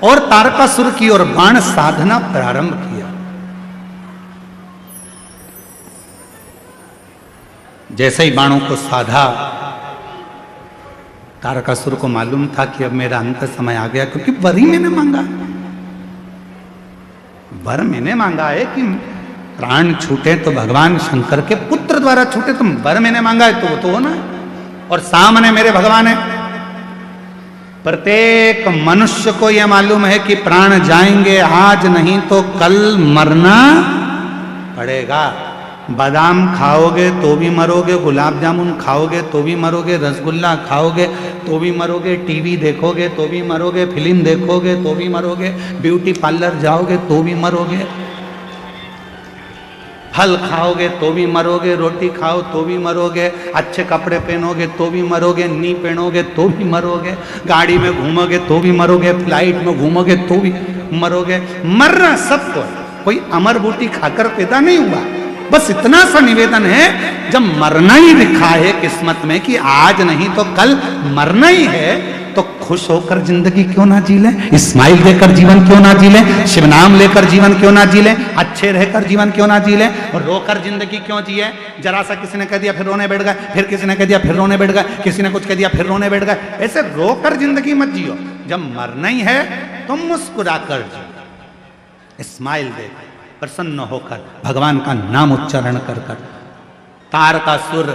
और तारकासुर की ओर बाण साधना प्रारंभ किया। जैसे ही बाणों को साधा, तारकासुर को मालूम था कि अब मेरा अंत समय आ गया, क्योंकि वर ही मैंने मांगा, वर मैंने मांगा है कि प्राण छूटे तो भगवान शंकर के पुत्र द्वारा छूटे, तुम वर मैंने मांगा है तो वो तो होना है, और सामने मेरे भगवान है। प्रत्येक मनुष्य को यह मालूम है कि प्राण जाएंगे, आज नहीं तो कल मरना पड़ेगा। बादाम खाओगे तो भी मरोगे, गुलाब जामुन खाओगे तो भी मरोगे, रसगुल्ला खाओगे तो भी मरोगे, टीवी देखोगे तो भी मरोगे, फिल्म देखोगे तो भी मरोगे, ब्यूटी पार्लर जाओगे तो भी मरोगे, फल खाओगे तो भी मरोगे, रोटी खाओ तो भी मरोगे, अच्छे कपड़े पहनोगे तो भी मरोगे, नहीं पहनोगे तो भी मरोगे, गाड़ी में घूमोगे तो भी मरोगे, फ्लाइट में घूमोगे तो भी मरोगे। मरना सबको, कोई अमर बूटी खाकर पैदा नहीं हुआ। बस इतना सा निवेदन है, जब मरना ही लिखा है किस्मत में कि आज नहीं तो कल मरना ही है, तो खुश होकर जिंदगी क्यों ना जी लें, स्माइल देकर जीवन क्यों ना जी लें, शिव नाम लेकर जीवन क्यों ना जी लें, अच्छे रहकर जीवन क्यों ना जी लें, और रोकर जिंदगी क्यों जिए। जरा सा किसी ने कह दिया फिर रोने बैठ गए, फिर किसी ने कह दिया फिर रोने बैठ गए, किसी ने कुछ कह दिया फिर रोने बैठ गए। ऐसे रोकर जिंदगी मत जियो। जब मरना ही है तो मुस्कुरा कर जियो, स्माइल दे, प्रसन्न होकर भगवान का नाम उच्चारण कर कर। तारकासुर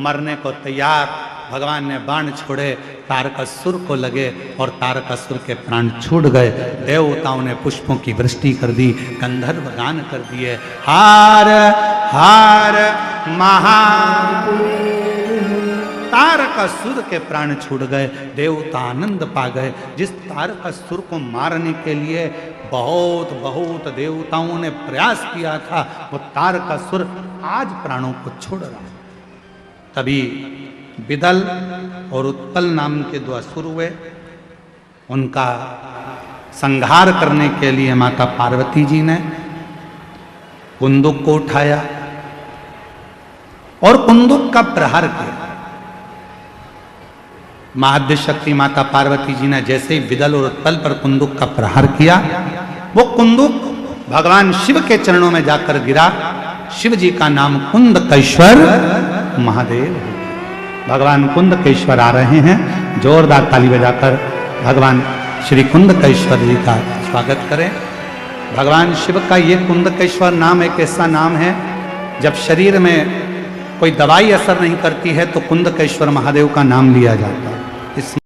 मरने को तैयार, भगवान ने बाण छोड़े, तारकासुर को लगे और तारकासुर के प्राण छूट गए। देवताओं ने पुष्पों की वृष्टि कर दी, गंधर्व गान कर दिए, हार हार महा। तारकासुर के प्राण छूट गए, देवता आनंद पा गए। जिस तारकासुर को मारने के लिए बहुत बहुत देवताओं ने प्रयास किया था, वो तारकासुर आज प्राणों को छोड़ रहा है। तभी विदल और उत्पल नाम के दो असुर हुए, उनका संहार करने के लिए माता पार्वती जी ने कुंदुक को उठाया और कुंदुक का प्रहार किया। महाद्य शक्ति माता पार्वती जी ने जैसे ही विदल और उत्पल पर कुंदुक का प्रहार किया, वो कुंदुक भगवान शिव के चरणों में जाकर गिरा। शिव जी का नाम कुंदकेश्वर महादेव। भगवान कुंदकेश्वर आ रहे हैं, जोरदार ताली बजाकर भगवान श्री कुंदकेश्वर जी का स्वागत करें। भगवान शिव का ये कुंदकेश्वर नाम एक ऐसा नाम है, जब शरीर में कोई दवाई असर नहीं करती है तो कुंदकेश्वर महादेव का नाम लिया जाता है। इस